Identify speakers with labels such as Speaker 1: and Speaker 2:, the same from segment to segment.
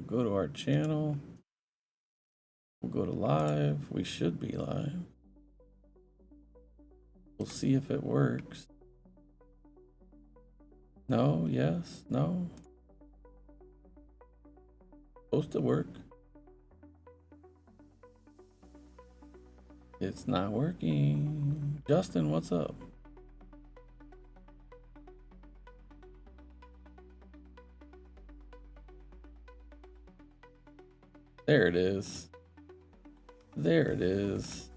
Speaker 1: We'll go to our channel. We'll go to live. We should be live. We'll see if it works. No, yes, no. Supposed to work. It's not working. Justin, what's up? There it is. There it is.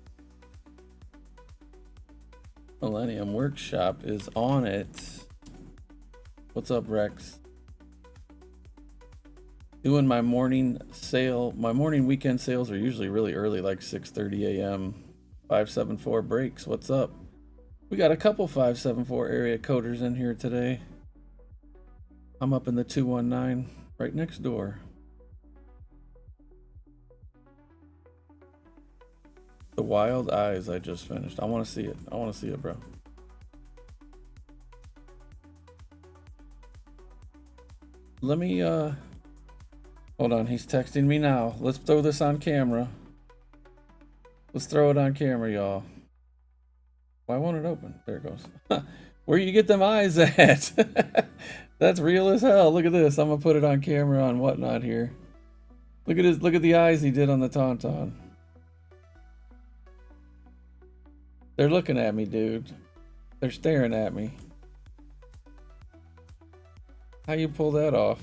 Speaker 1: Millennium Workshop is on it. What's up, Rex? Doing my morning sale. My morning weekend sales are usually really early, like 6:30 a.m. 574 breaks. What's up? We got a couple 574 area coders in here today. I'm up in the 219 right next door. The Wild Eyes I just finished. I want to see it. I want to see it, bro. Let me, hold on. He's texting me now. Let's throw this on camera. Let's throw it on camera, y'all. Why won't it open? There it goes. Where you get them eyes at? That's real as hell. Look at this. I'm gonna put it on camera on whatnot here. Look at his. Look at the eyes he did on the Tauntaun. They're looking at me, dude. They're staring at me. How you pull that off?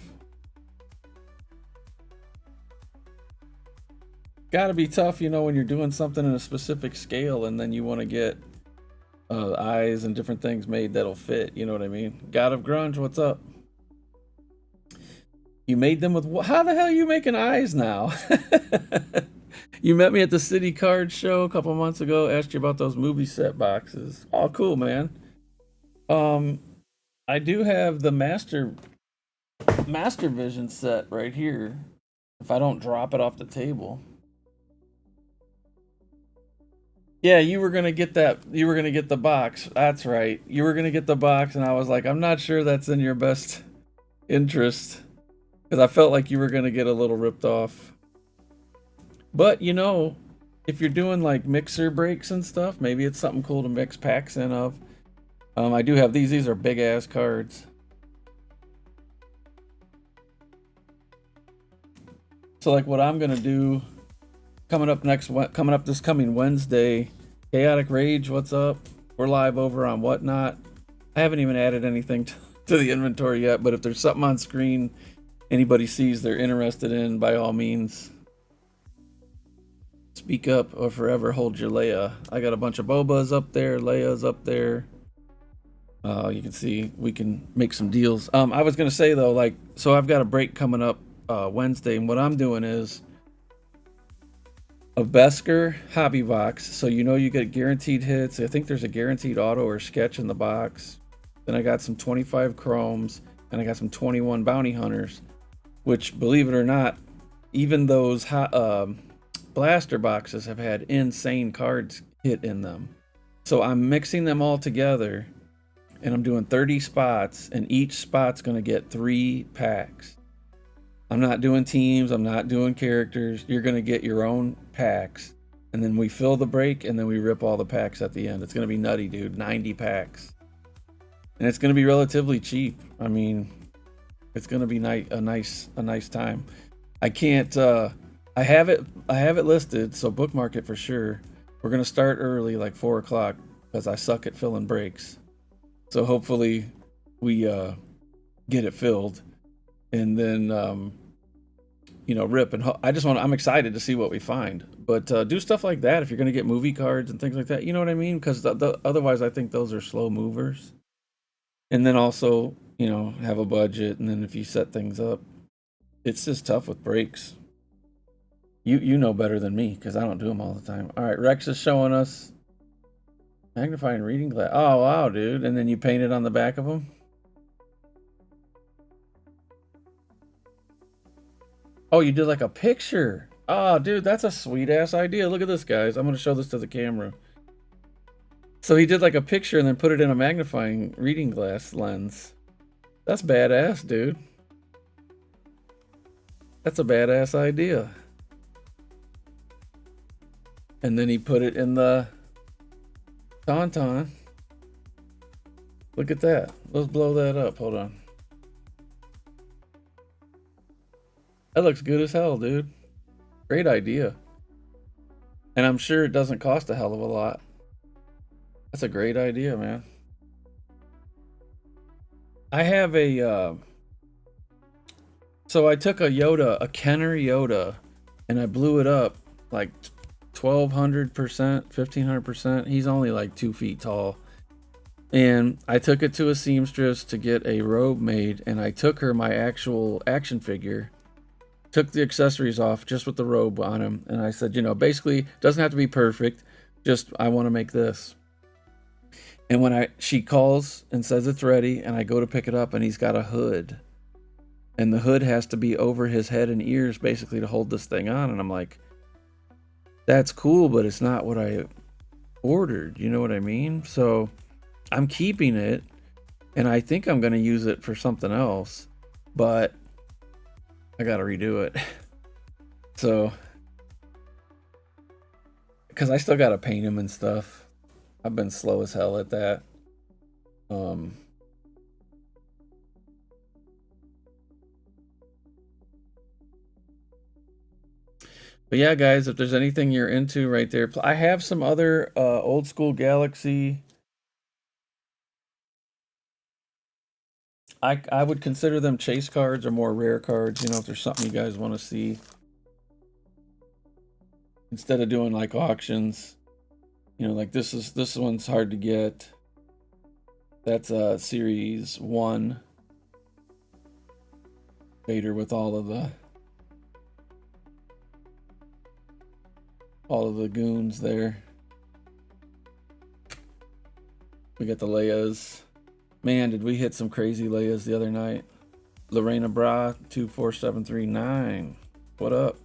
Speaker 1: Gotta be tough, you know, when you're doing something in a specific scale and then you want to get eyes and different things made that'll fit. You know what I mean? God of Grunge, what's up? You made them with how the hell are you making eyes now? You met me at the City Card Show a couple months ago. Asked you about those movie set boxes. Oh, cool, man. I do have the Master Vision set right here. If I don't drop it off the table. Yeah, you were gonna get that. You were gonna get the box. That's right. You were gonna get the box, and I was like, I'm not sure that's in your best interest, because I felt like you were gonna get a little ripped off. But you know, if you're doing like mixer breaks and stuff, maybe it's something cool to mix packs in of. I do have these. These are big ass cards. So like what I'm gonna do coming up this coming Wednesday, Chaotic Rage, what's up? We're live over on Whatnot. I haven't even added anything to the inventory yet, but if there's something on screen anybody sees they're interested in, by all means, speak up or forever hold your Leia. I got a bunch of Bobas up there, Leia's up there. You can see we can make some deals. I was gonna say though, like, so I've got a break coming up Wednesday, and what I'm doing is a Beskar hobby box, so you know you get guaranteed hits. I think there's a guaranteed auto or sketch in the box. Then I got some 25 chromes, and I got some 21 bounty hunters, which, believe it or not, even those blaster boxes have had insane cards hit in them. So I'm mixing them all together, and I'm doing 30 spots, and each spot's going to get 3 packs. I'm not doing teams. I'm not doing characters. You're going to get your own packs. And then we fill the break, and then we rip all the packs at the end. It's going to be nutty, dude. 90 packs. And it's going to be relatively cheap. I mean, it's going to be a nice time. I can't I have it listed, so bookmark it for sure. We're going to start early, like 4 o'clock, because I suck at filling breaks. So hopefully we get it filled, and then you know, rip. And I'm excited to see what we find. But do stuff like that if you're going to get movie cards and things like that. You know what I mean? Because otherwise, I think those are slow movers. And then also, you know, have a budget. And then if you set things up, it's just tough with breaks. You know better than me because I don't do them all the time. All right, Rex is showing us magnifying reading glass. Oh, wow, dude. And then you paint it on the back of them? Oh, you did like a picture. Oh, dude, that's a sweet ass idea. Look at this, guys. I'm going to show this to the camera. So he did like a picture and then put it in a magnifying reading glass lens. That's badass, dude. That's a badass idea. And then he put it in the Tauntaun. Look at that. Let's blow that up. Hold on. That looks good as hell, dude. Great idea. And I'm sure it doesn't cost a hell of a lot. That's a great idea, man. I have a so I took a Yoda, a Kenner Yoda, and I blew it up like 1200%, 1500%. He's only like 2 feet tall. And I took it to a seamstress to get a robe made, and I took her my actual action figure, took the accessories off just with the robe on him, and I said, you know, basically, doesn't have to be perfect, just I want to make this. And when she calls and says it's ready, and I go to pick it up, and he's got a hood, and the hood has to be over his head and ears basically to hold this thing on, and I'm like, that's cool, but it's not what I ordered, you know what I mean? So I'm keeping it, and I think I'm going to use it for something else, but I got to redo it. So, because I still got to paint him and stuff. I've been slow as hell at that. But yeah, guys, if there's anything you're into right there, I have some other old school Galaxy. I would consider them chase cards or more rare cards, you know, if there's something you guys want to see. Instead of doing like auctions, you know, like this one's hard to get. That's series 1 Vader with all of the goons there. We got the Leias. Man, did we hit some crazy Leias the other night. Lorena Bra 24739. What up?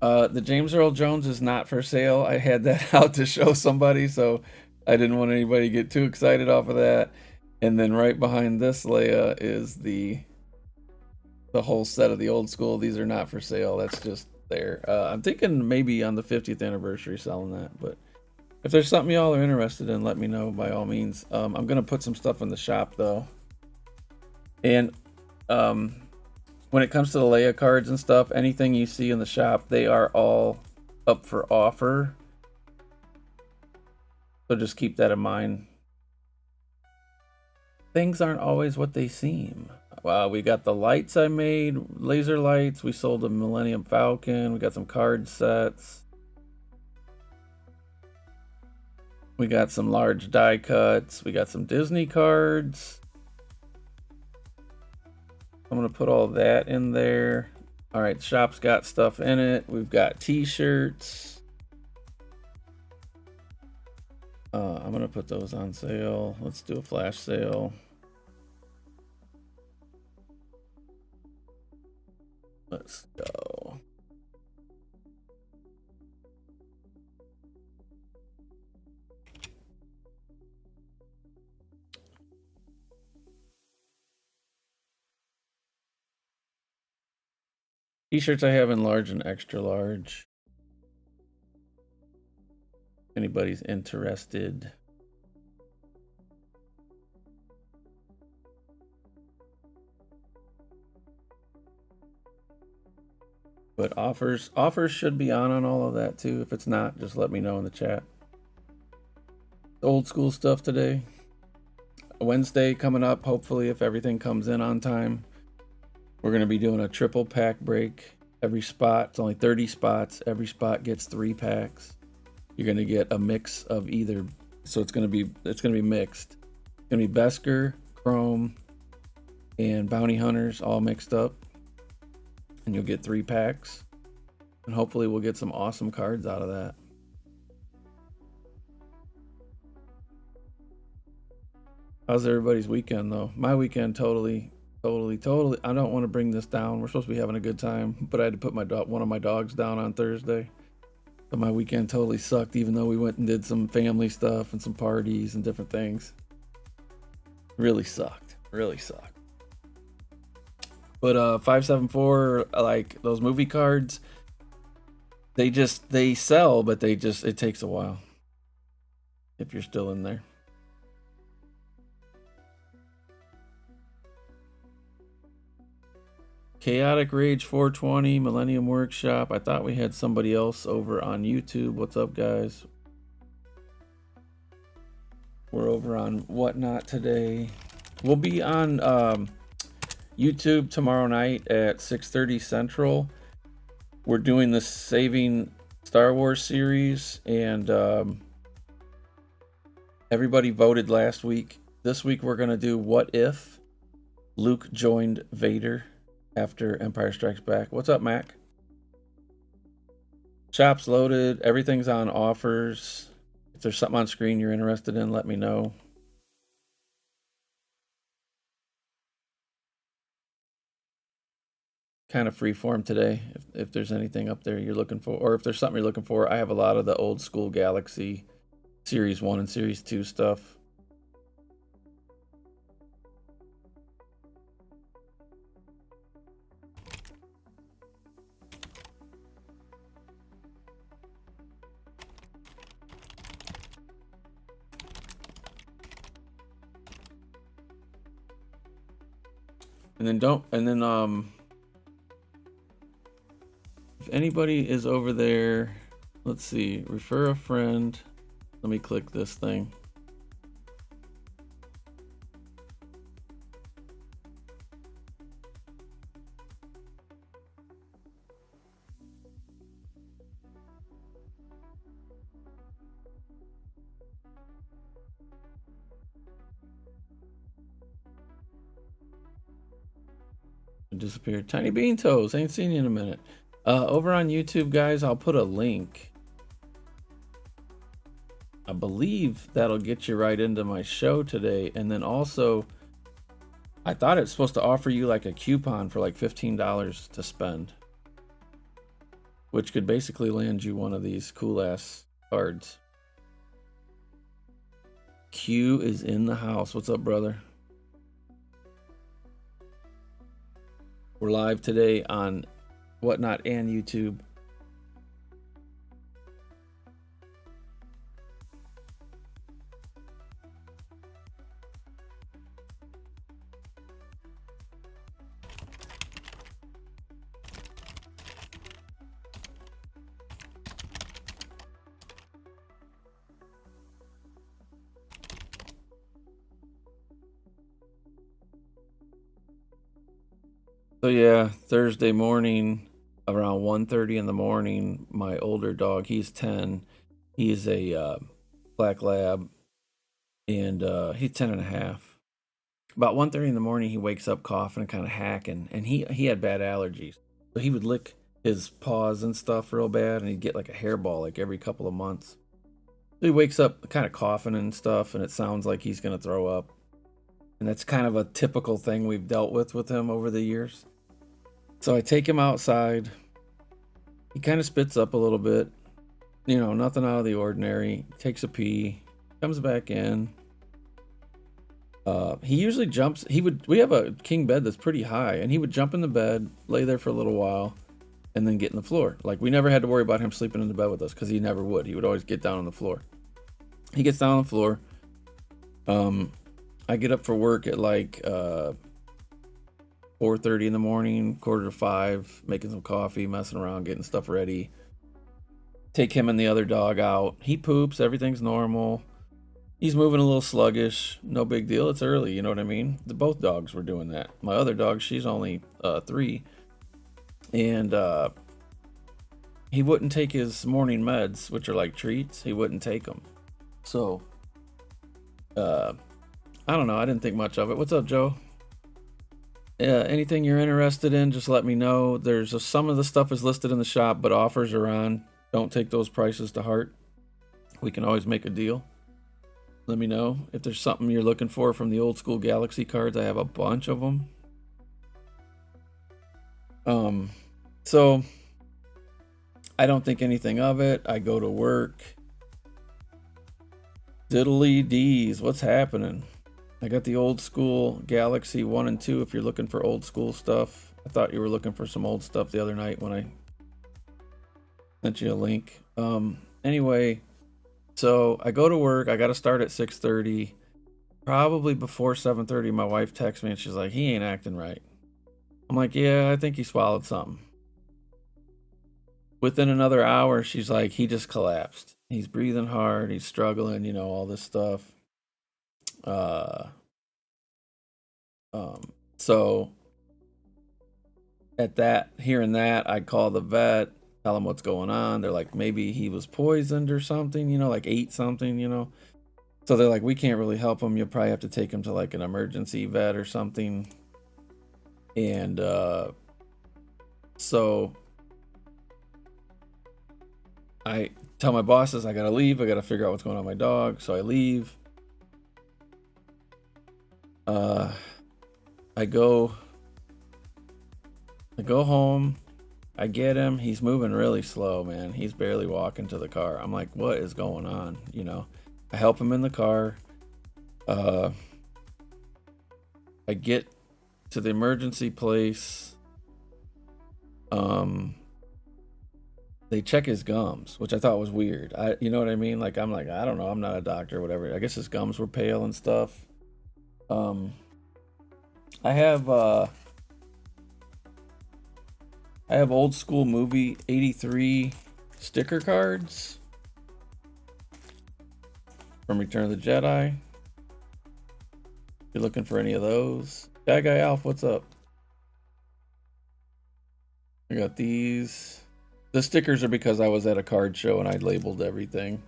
Speaker 1: The James Earl Jones is not for sale. I had that out to show somebody, so I didn't want anybody to get too excited off of that. And then right behind this Leia is the whole set of the old school. These are not for sale. That's just there. I'm thinking maybe on the 50th anniversary selling that, but if there's something y'all are interested in, let me know by all means. I'm gonna put some stuff in the shop though, and when it comes to the Leia cards and stuff, anything you see in the shop, they are all up for offer, so just keep that in mind. Things aren't always what they seem. Wow, we got the lights I made, laser lights. We sold a Millennium Falcon. We got some card sets. We got some large die cuts. We got some Disney cards. I'm going to put all that in there. All right, the shop's got stuff in it. We've got t-shirts. I'm going to put those on sale. Let's do a flash sale. Let's go. T-shirts I have in large and extra large. Anybody's interested. But offers should be on all of that too. If it's not, just let me know in the chat. Old school stuff today. Wednesday coming up, hopefully, if everything comes in on time. We're going to be doing a triple pack break. Every spot, it's only 30 spots. Every spot gets 3 packs. You're going to get a mix of either. So it's going to be mixed. It's going to be Beskar, Chrome, and Bounty Hunters all mixed up. And you'll get 3 packs. And hopefully we'll get some awesome cards out of that. How's everybody's weekend though? My weekend totally. I don't want to bring this down. We're supposed to be having a good time, but I had to put one of my dogs down on Thursday. But my weekend totally sucked, even though we went and did some family stuff and some parties and different things. Really sucked. Really sucked. But 574, like those movie cards, they sell, but it takes a while if you're still in there. Chaotic Rage 420, Millennium Workshop. I thought we had somebody else over on YouTube. What's up, guys? We're over on Whatnot today. We'll be on YouTube tomorrow night at 6:30 Central. We're doing the Saving Star Wars series, and everybody voted last week. This week we're going to do What If Luke Joined Vader after Empire Strikes Back. What's up, Mac? Shop's loaded. Everything's on offers. If there's something on screen you're interested in, let me know. Kind of freeform today. If there's anything up there you're looking for, or if there's something you're looking for, I have a lot of the old school Galaxy Series 1 and Series 2 stuff. And then if anybody is over there, let's see, refer a friend. Let me click this thing. It disappeared. Tiny Bean Toes, ain't seen you in a minute. Over on YouTube, guys, I'll put a link. I believe that'll get you right into my show today. And then also, I thought it's supposed to offer you like a coupon for like $15 to spend, which could basically land you one of these cool ass cards. Q is in the house. What's up, brother? We're live today on Whatnot and YouTube. So yeah, Thursday morning around 1:30 in the morning, my older dog, he's 10. He's a black lab, and he's 10 and a half. About 1:30 in the morning, he wakes up coughing and kind of hacking, and he had bad allergies. So he would lick his paws and stuff real bad, and he'd get like a hairball like every couple of months. So he wakes up kind of coughing and stuff, and it sounds like he's going to throw up. And that's kind of a typical thing we've dealt with him over the years. So I take him outside. He kind of spits up a little bit. You know, nothing out of the ordinary. Takes a pee. Comes back in. He usually jumps. We have a king bed that's pretty high, and he would jump in the bed, lay there for a little while, and then get in the floor. Like, we never had to worry about him sleeping in the bed with us, because he never would. He would always get down on the floor. He gets down on the floor. I get up for work at like 4:30 in the morning, 4:45, making some coffee, messing around, getting stuff ready. Take him and the other dog out. He poops, everything's normal. He's moving a little sluggish, no big deal. It's early, you know what I mean? Both dogs were doing that. My other dog, she's only 3, and he wouldn't take his morning meds, which are like treats. He wouldn't take them. So, I don't know. I didn't think much of it. What's up, Joe? Anything you're interested in, just let me know. There's some of the stuff is listed in the shop, but offers are on. Don't take those prices to heart. We can always make a deal. Let me know if there's something you're looking for from the old school Galaxy cards. I have a bunch of them. So I don't think anything of it. I go to work. Diddly D's, what's happening? I got the old school Galaxy 1 and 2 if you're looking for old school stuff. I thought you were looking for some old stuff the other night when I sent you a link. Anyway, so I go to work. I got to start at 6:30. Probably before 7:30, my wife texts me and she's like, he ain't acting right. I'm like, yeah, I think he swallowed something. Within another hour, she's like, he just collapsed. He's breathing hard. He's struggling, you know, all this stuff. So at that, hearing that, I call the vet, tell them what's going on. They're like, maybe he was poisoned or something, you know, like ate something, you know. So they're like, we can't really help him. You'll probably have to take him to like an emergency vet or something. And so I tell my bosses I gotta leave. I gotta figure out what's going on with my dog. So I leave. I go home. I get him. He's moving really slow, man. He's barely walking to the car. I'm like, what is going on? You know, I help him in the car. I get to the emergency place. They check his gums, which I thought was weird. You know what I mean? Like, I'm like, I don't know. I'm not a doctor or whatever. I guess his gums were pale and stuff. I have old school movie 83 sticker cards from Return of the Jedi. If you're looking for any of those. Bad Guy Alf, what's up? I got these. The stickers are because I was at a card show and I labeled everything.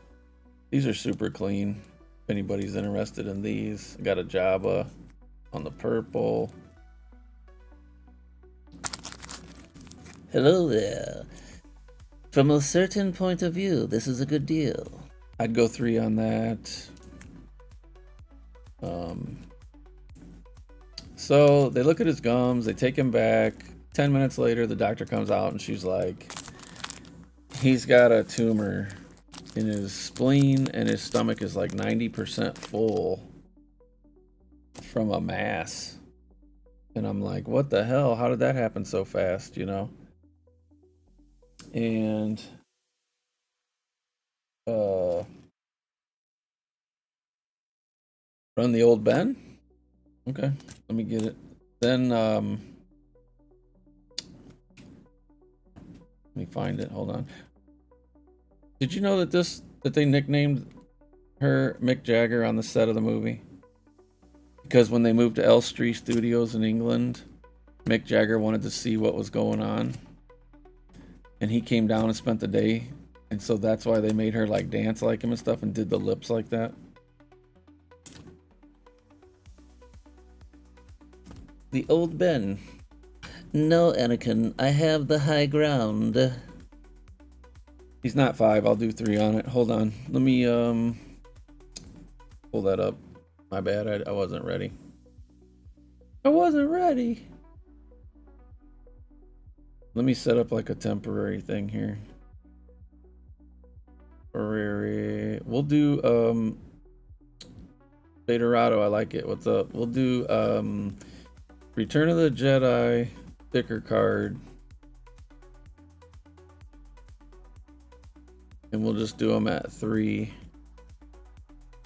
Speaker 1: These are super clean. If anybody's interested in these. I got a Jabba on the purple.
Speaker 2: Hello there. From a certain point of view, this is a good deal.
Speaker 1: I'd go 3 on that. So they look at his gums, they take him back. 10 minutes later, the doctor comes out and she's like, he's got a tumor in his spleen and his stomach is like 90% full from a mass. And I'm like, what the hell? How did that happen so fast, you know? And run the old Ben. Okay, let me get it. Then let me find it. Hold on. Did you know that they nicknamed her Mick Jagger on the set of the movie? Because when they moved to Elstree Studios in England, Mick Jagger wanted to see what was going on. And he came down and spent the day. And so that's why they made her like dance like him and stuff and did the lips like that.
Speaker 2: The old Ben. No, Anakin, I have the high ground.
Speaker 1: He's not 5. I'll do 3 on it. Hold on. Let me pull that up. My bad. I wasn't ready. I wasn't ready. Let me set up like a temporary thing here. We'll do Vaderado, I like it. What's up? We'll do Return of the Jedi sticker card. And we'll just do them at 3.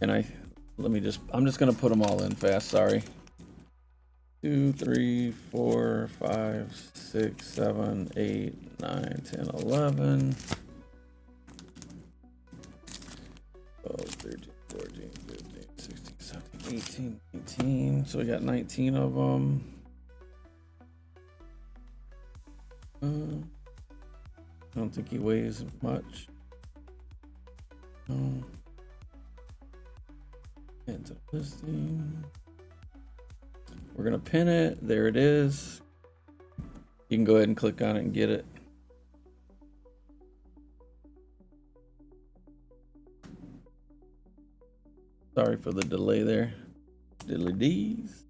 Speaker 1: And I'm just gonna put them all in fast, sorry. 2, 3, 4, 5, 6, 7, 8, 9, 10, 11. 12, 13, 14, 15, 16, 17, 18, 19. So we got 19 of them. I don't think he weighs much. No. Into listing. We're gonna pin it. There it is. You can go ahead and click on it and get it. Sorry for the delay there. Diddly D's.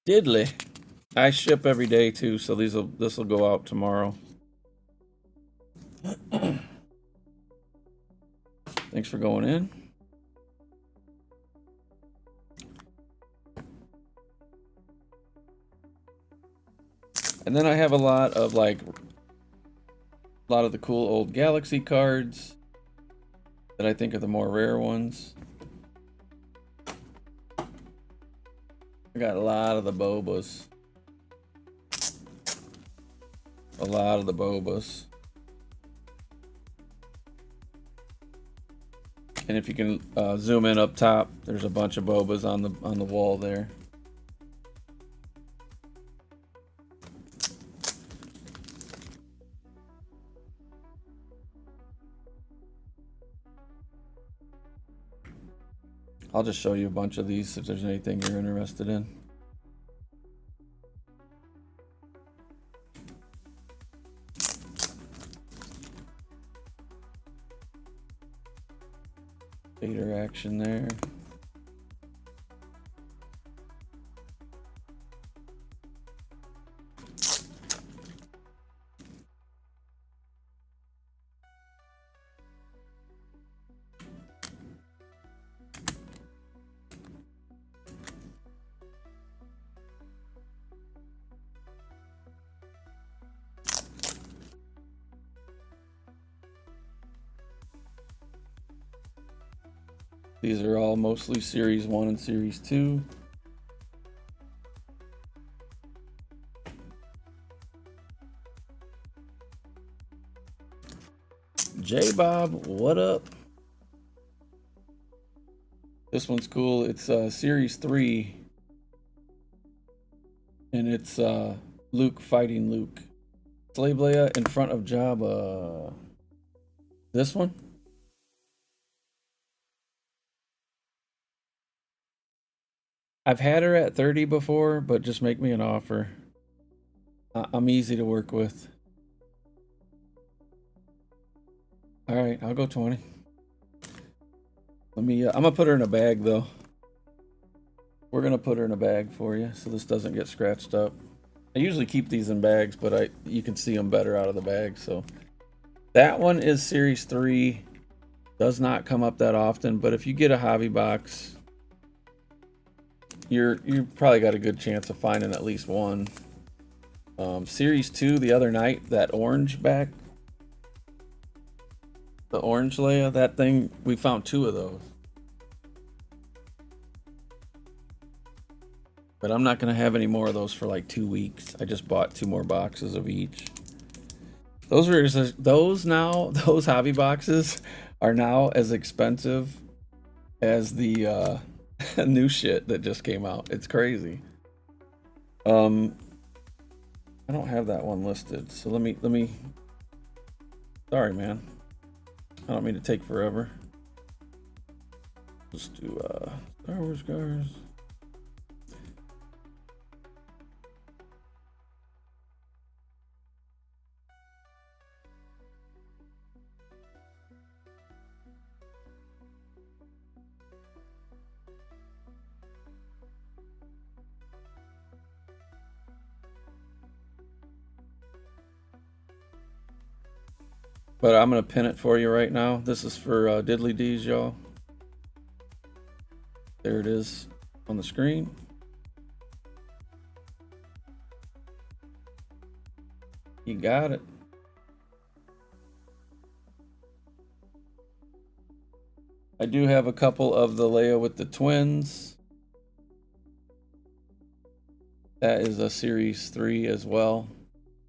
Speaker 1: Diddly. I ship every day too, so this will go out tomorrow. Thanks for going in. And then I have a lot of the cool old Galaxy cards that I think are the more rare ones. I got a lot of the Bobas. A lot of the Bobas. And if you can zoom in up top, there's a bunch of Bobas on the wall there. I'll just show you a bunch of these if there's anything you're interested in. Vader action there. These are all mostly Series 1 and Series 2. J-Bob, what up? This one's cool. It's Series 3. And it's Luke fighting Luke. Slave Leia in front of Jabba. This one? I've had her at 30 before, but just make me an offer. I'm easy to work with. All right, I'll go 20. Let me. I'm gonna put her in a bag though. We're gonna put her in a bag for you, so this doesn't get scratched up. I usually keep these in bags, but you can see them better out of the bag. So that one is Series 3. Does not come up that often, but if you get a hobby box, you probably got a good chance of finding at least one. Series 2 the other night, that orange back, the orange Leia, that thing, we found 2 of those. But I'm not going to have any more of those for like 2 weeks. I just bought 2 more boxes of each. Those hobby boxes are now as expensive as the new shit that just came out. It's crazy. I don't have that one listed, so let me. Sorry, man. I don't mean to take forever. Let's do Star Wars cars. But I'm going to pin it for you right now. This is for Diddly D's, y'all. There it is on the screen. You got it. I do have a couple of the Leia with the twins. That is a Series 3 as well.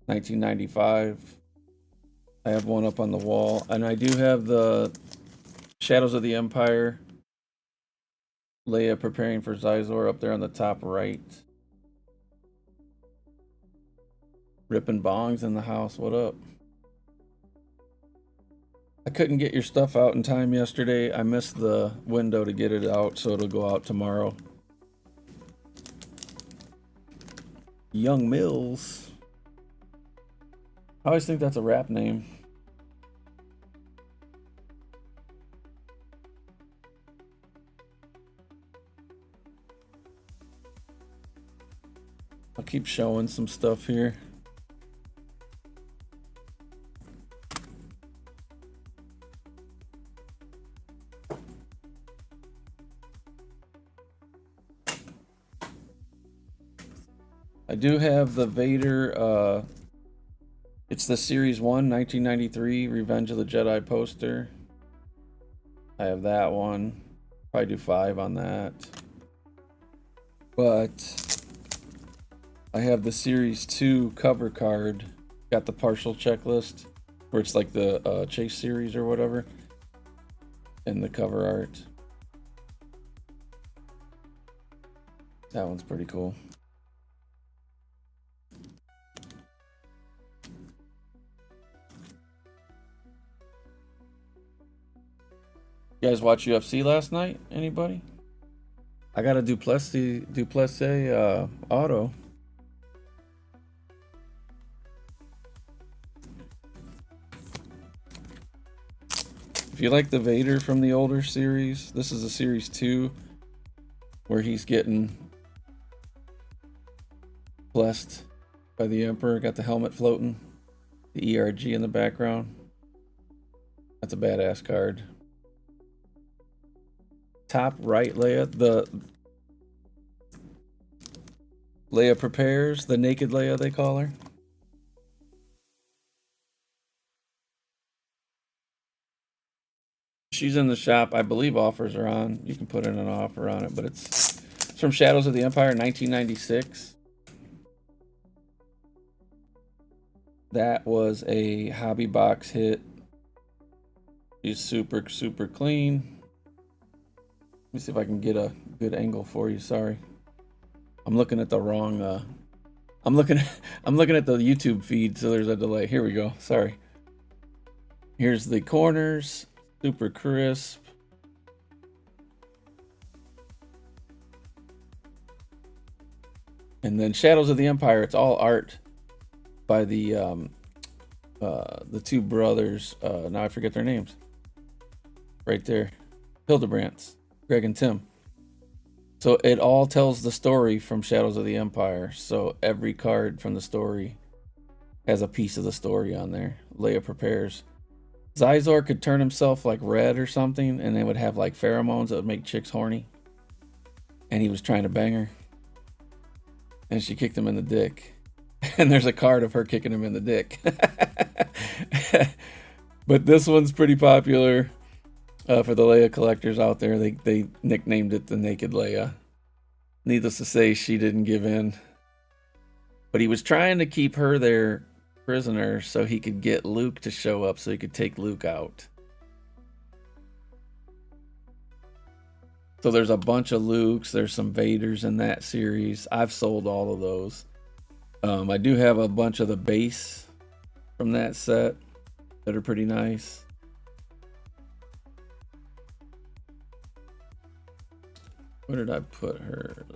Speaker 1: 1995. I have one up on the wall, and I do have the Shadows of the Empire Leia preparing for Xizor up there on the top right. Ripping bongs in the house, what up? I couldn't get your stuff out in time yesterday. I missed the window to get it out, so it'll go out tomorrow. Young Mills. I always think that's a rap name. keep showing some stuff here. I do have the Vader, it's the Series 1, 1993 Revenge of the Jedi poster. I have that one. Probably do 5 on that. But I have the Series 2 cover card. Got the partial checklist, where it's like the Chase series or whatever. And the cover art. That one's pretty cool. You guys watch UFC last night? Anybody? I got a Duplessis auto. If you like the Vader from the older series, this is a Series 2 where he's getting blessed by the Emperor. Got the helmet floating, the ERG in the background. That's a badass card. Top right, Leia. The Leia prepares, the naked Leia they call her. She's in the shop. I believe offers are on. You can put in an offer on it, but it's from Shadows of the Empire, 1996. That was a hobby box hit. She's super clean. Let me see if I can get a good angle for you. Sorry, I'm looking at the wrong. I'm looking at the YouTube feed, so there's a delay. Here we go. Sorry. Here's the corners, super crisp. And then Shadows of the Empire. It's all art by the two brothers. Now I forget their names. Right there, Hildebrandt. Greg and Tim. So it all tells the story from Shadows of the Empire. So every card from the story has a piece of the story on there. Leia prepares. Zizor could turn himself like red or something, and they would have like pheromones that would make chicks horny. And he was trying to bang her. And she kicked him in the dick. And there's a card of her kicking him in the dick. But this one's pretty popular. For the Leia collectors out there, they nicknamed it the Naked Leia. Needless to say, she didn't give in. But he was trying to keep her there prisoner so he could get Luke to show up so he could take Luke out. So there's a bunch of Lukes, there's some Vaders in that series. I've sold all of those. I do have a bunch of the base from that set that are pretty nice. Where did I put her?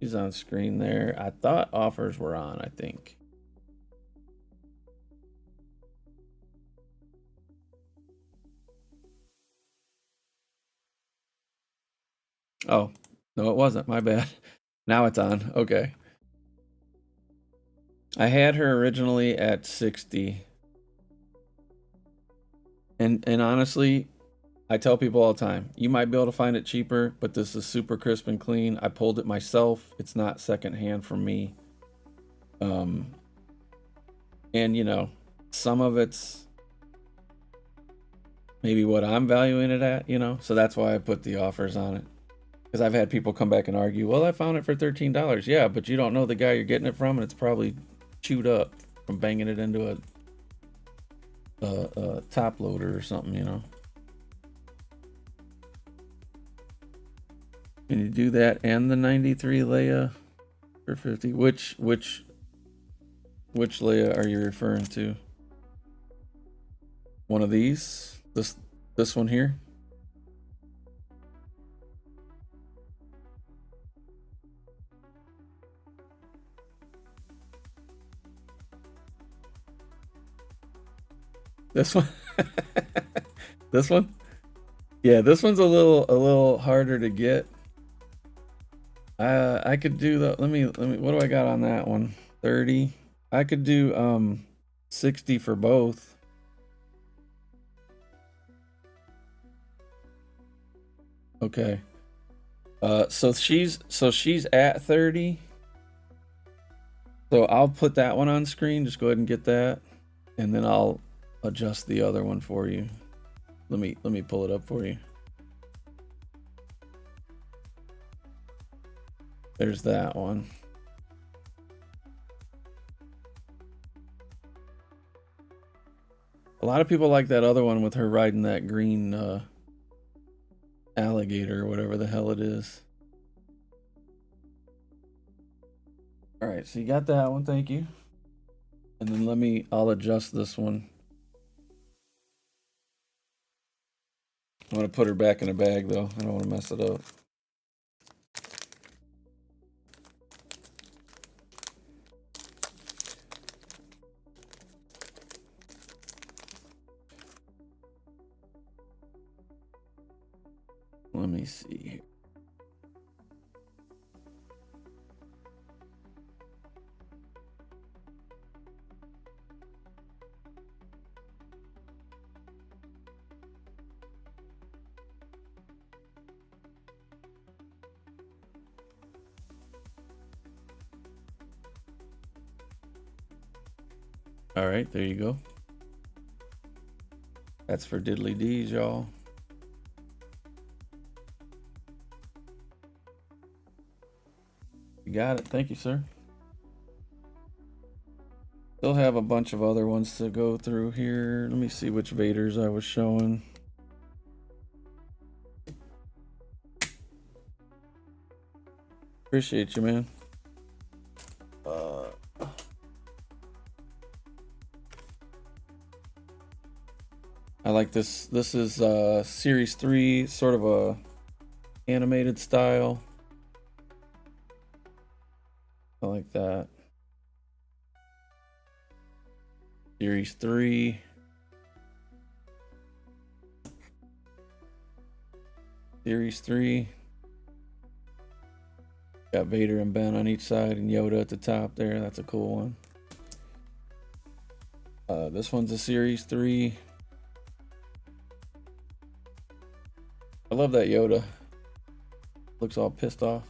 Speaker 1: She's on screen there. I thought offers were on, I think. Oh, no, it wasn't. My bad. Now it's on. Okay. I had her originally at 60. And honestly, I tell people all the time, you might be able to find it cheaper, but this is super crisp and clean. I pulled it myself. It's not secondhand from me. And you know, some of it's maybe what I'm valuing it at, you know, so that's why I put the offers on it. Because I've had people come back and argue, well, I found it for $13. Yeah, but you don't know the guy you're getting it from, and it's probably chewed up from banging it into a top loader or something, you know. Can you do that and the 93 Leia for 50? Which Leia are you referring to? One of these? This one here? This one? This one? Yeah, this one's a little harder to get. I could do the let me what do I got on that one? 30. I could do 60 for both. Okay. So she's at 30. So I'll put that one on screen. Just go ahead and get that, and then I'll adjust the other one for you. Let me pull it up for you. There's that one. A lot of people like that other one with her riding that green alligator or whatever the hell it is. All right, so you got that one, thank you. And then I'll adjust this one. I want to put her back in a bag though. I don't want to mess it up. Let me see here. All right, there you go. That's for Diddly D's, y'all. You got it. Thank you, sir. Still have a bunch of other ones to go through here. Let me see which Vaders I was showing. Appreciate you, man. I like this. This is Series 3, sort of a animated style. I like that. Series 3. Series 3. Got Vader and Ben on each side and Yoda at the top there. That's a cool one. This one's a Series 3. I love that Yoda. Looks all pissed off.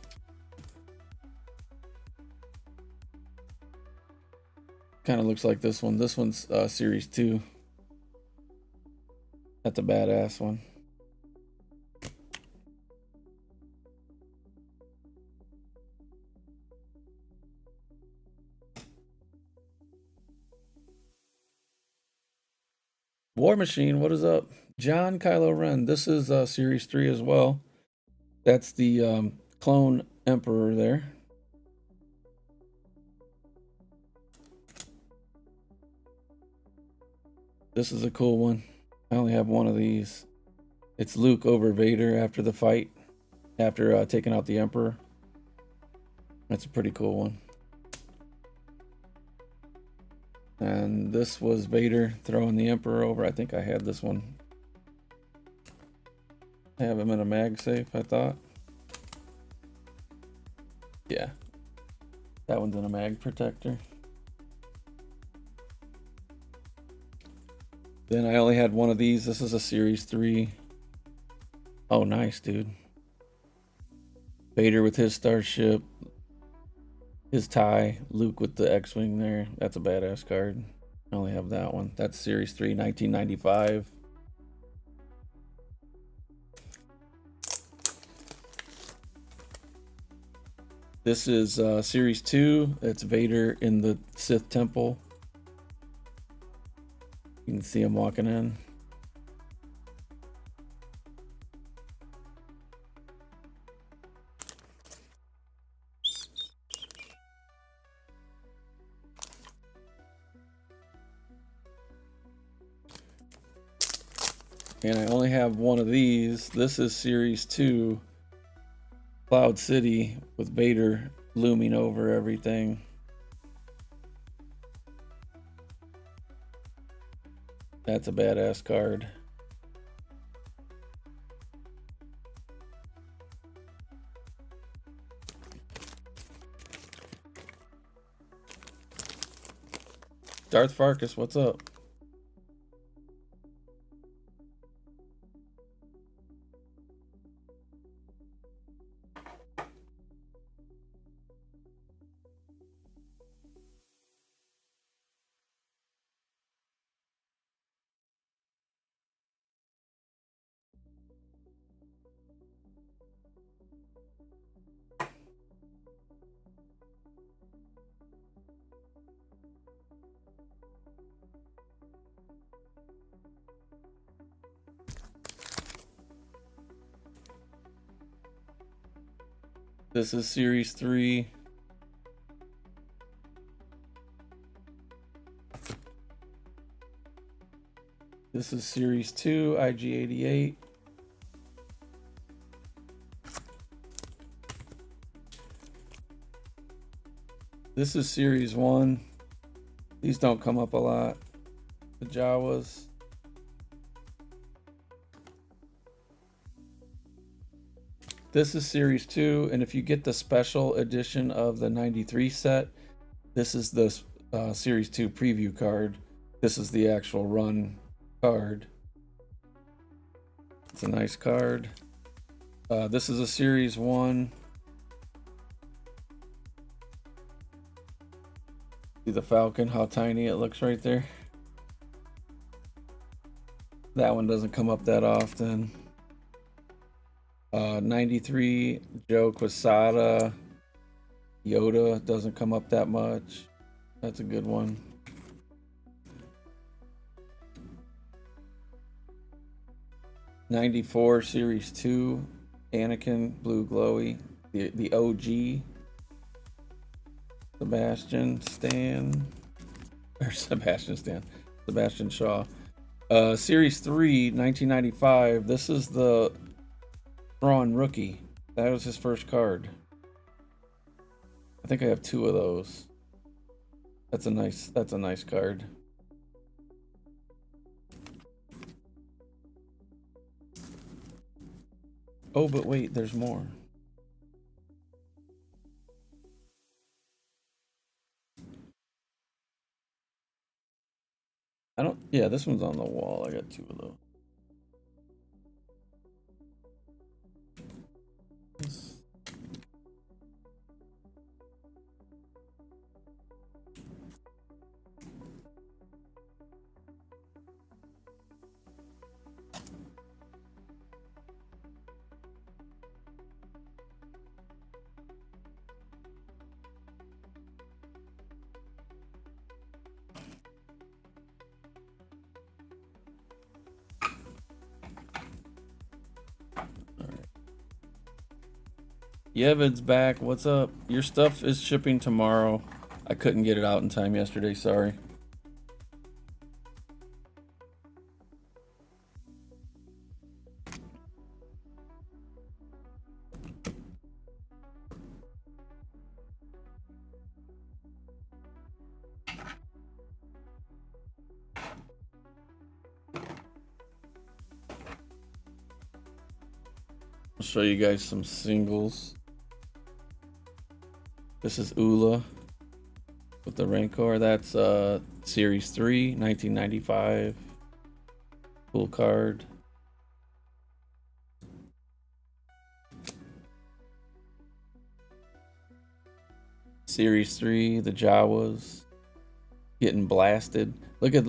Speaker 1: Kind of looks like this one. This one's Series 2. That's a badass one. War Machine, what is up? John Kylo Ren. This is Series 3 as well. That's the clone Emperor there. This is a cool one. I only have one of these. It's Luke over Vader after the fight, after taking out the Emperor. That's a pretty cool one. And this was Vader throwing the Emperor over. I think I had this one. I have him in a mag safe, I thought. Yeah. That one's in a mag protector. Then I only had one of these. This is a Series 3. Oh, nice, dude. Vader with his starship. His tie. Luke with the X-Wing there. That's a badass card. I only have that one. That's Series 3, 1995. This is Series 2. It's Vader in the Sith Temple. You can see him walking in. And I only have one of these. This is Series 2, Cloud City, with Vader looming over everything. That's a badass card. Darth Farkas, what's up? This is Series 3. This is Series 2, IG-88. This is Series 1. These don't come up a lot. The Jawas. This is Series 2, and if you get the special edition of the 93 set, this is the Series 2 preview card. This is the actual run card. It's a nice card. This is a Series 1. See the Falcon, how tiny it looks right there? That one doesn't come up that often. 93 Joe Quesada. Yoda doesn't come up that much. That's a good one. '94 Series 2 Anakin Blue Glowy. The OG Sebastian Shaw. Series 3 1995. This is the Thrawn rookie. That was his first card. I think I have 2 of those. That's a nice card. Oh, but wait, there's more. Yeah, this one's on the wall. I got 2 of those. Yevid's back. What's up? Your stuff is shipping tomorrow. I couldn't get it out in time yesterday. Sorry. I'll show you guys some singles. This is Ula with the Rancor. That's Series 3, 1995. Cool card. Series 3, the Jawas getting blasted. Look at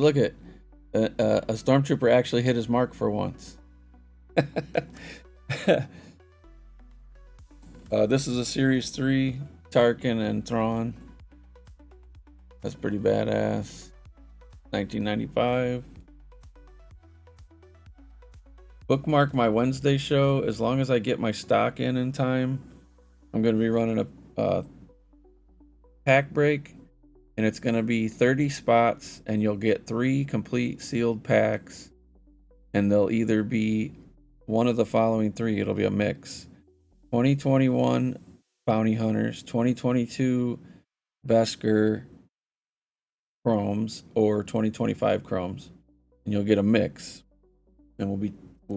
Speaker 1: a stormtrooper actually hit his mark for once. This is a Series 3 Tarkin and Thrawn. That's pretty badass. 1995. Bookmark my Wednesday show. As long as I get my stock in time, I'm going to be running a pack break, and it's going to be 30 spots, and you'll get 3 complete sealed packs, and they'll either be one of the following 3. It'll be a mix. 2021 Bounty Hunters, 2022 Beskar Chromes, or 2025 Chromes, and you'll get a mix. And we'll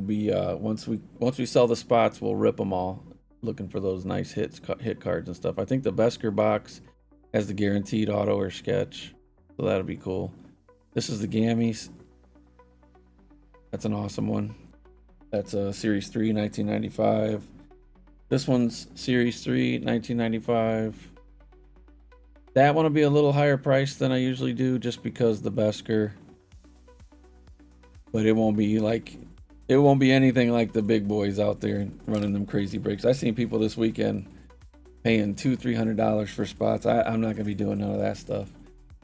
Speaker 1: be once we sell the spots, we'll rip them all, looking for those nice hit cards and stuff. I think the Beskar box has the guaranteed auto or sketch. So that'll be cool. This is the Gammies. That's an awesome one. That's a Series 3, 1995. This one's Series 3, 1995. That one will be a little higher price than I usually do just because the Beskar. But it won't be anything like the big boys out there running them crazy breaks. I seen people this weekend paying $200-$300 for spots. I'm not gonna be doing none of that stuff.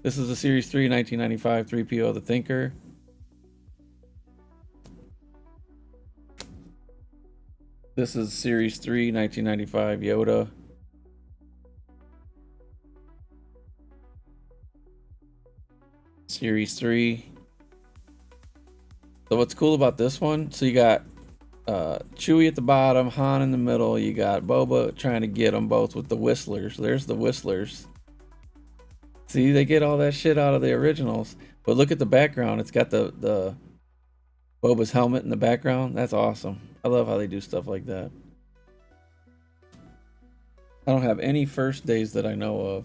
Speaker 1: This is a Series 3, 1995 3PO, the Thinker. This is Series 3, 1995 Yoda. Series 3. So what's cool about this one, so you got Chewie at the bottom, Han in the middle, you got Boba trying to get them both with the whistlers. There's the whistlers. See, they get all that shit out of the originals. But look at the background. It's got the Boba's helmet in the background. That's awesome. I love how they do stuff like that. I don't have any first days that I know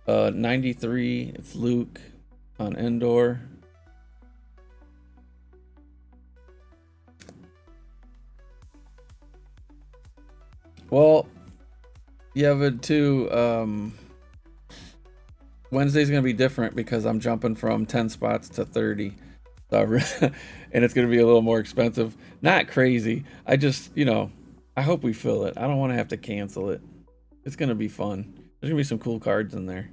Speaker 1: of. 93, it's Luke on Endor. Well, yeah, but too, Wednesday's gonna be different because I'm jumping from 10 spots to 30. So and it's gonna be a little more expensive. Not crazy. I just, I hope we fill it. I don't want to have to cancel it. It's gonna be fun. There's gonna be some cool cards in there.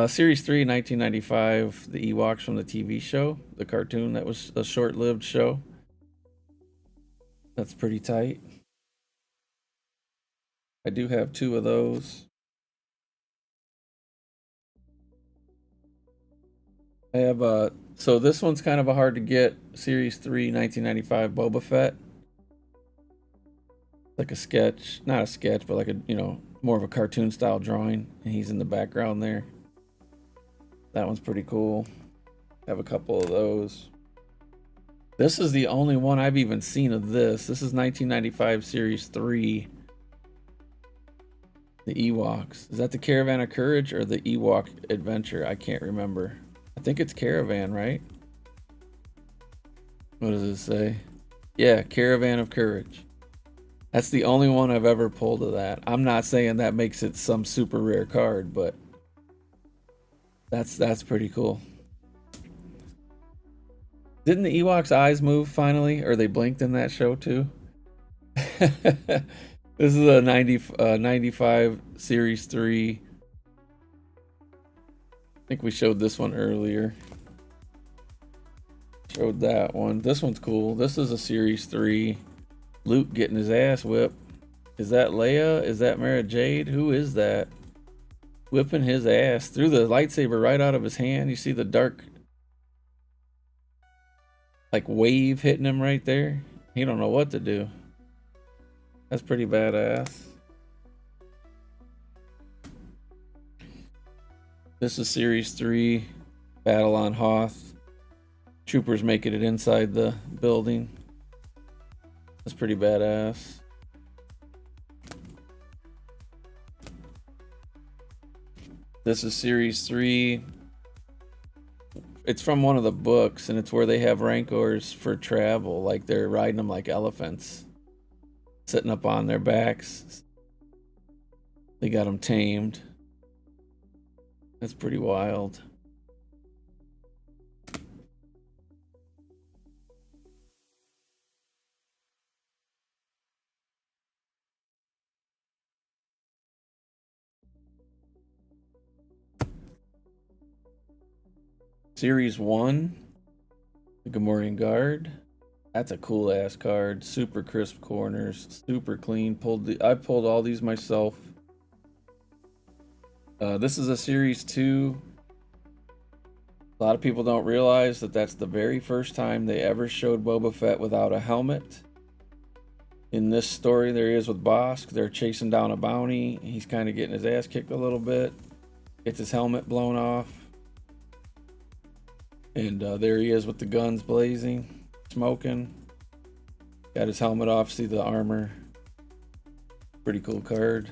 Speaker 1: Series 3, 1995, the Ewoks from the TV show, the cartoon that was a short-lived show. That's pretty tight. I do have 2 of those. I have so this one's kind of a hard to get, Series 3, 1995 Boba Fett. Like a sketch, not a sketch, but like a, more of a cartoon style drawing, and he's in the background there. That one's pretty cool. I have a couple of those. This is the only one I've even seen of this. This is 1995 Series 3. The Ewoks. Is that the Caravan of Courage or the Ewok Adventure? I can't remember. I think it's Caravan, right? What does it say? Yeah, Caravan of Courage. That's the only one I've ever pulled of that. I'm not saying that makes it some super rare card, but that's pretty cool. Didn't the Ewoks' eyes move finally? Or they blinked in that show too? This is a 95 Series 3. I think we showed this one earlier. Showed that one. This one's cool. This is a Series 3. Luke getting his ass whipped. Is that Leia? Is that Mara Jade? Who is that? Whipping his ass. Threw the lightsaber right out of his hand. You see the dark, like, wave hitting him right there? He don't know what to do. That's pretty badass. This is Series 3, Battle on Hoth. Troopers making it inside the building. That's pretty badass. This is Series 3. It's from one of the books, and it's where they have Rancors for travel. Like, they're riding them like elephants. Sitting up on their backs. They got them tamed. That's pretty wild. Series 1, the Gamorrean Guard. That's a cool ass card. Super crisp corners, super clean. I pulled all these myself. This is a Series 2. A lot of people don't realize that that's the very first time they ever showed Boba Fett without a helmet. In this story, there he is with Bossk. They're chasing down a bounty. He's kind of getting his ass kicked a little bit. Gets his helmet blown off. And there he is with the guns blazing, smoking. Got his helmet off, see the armor. Pretty cool card.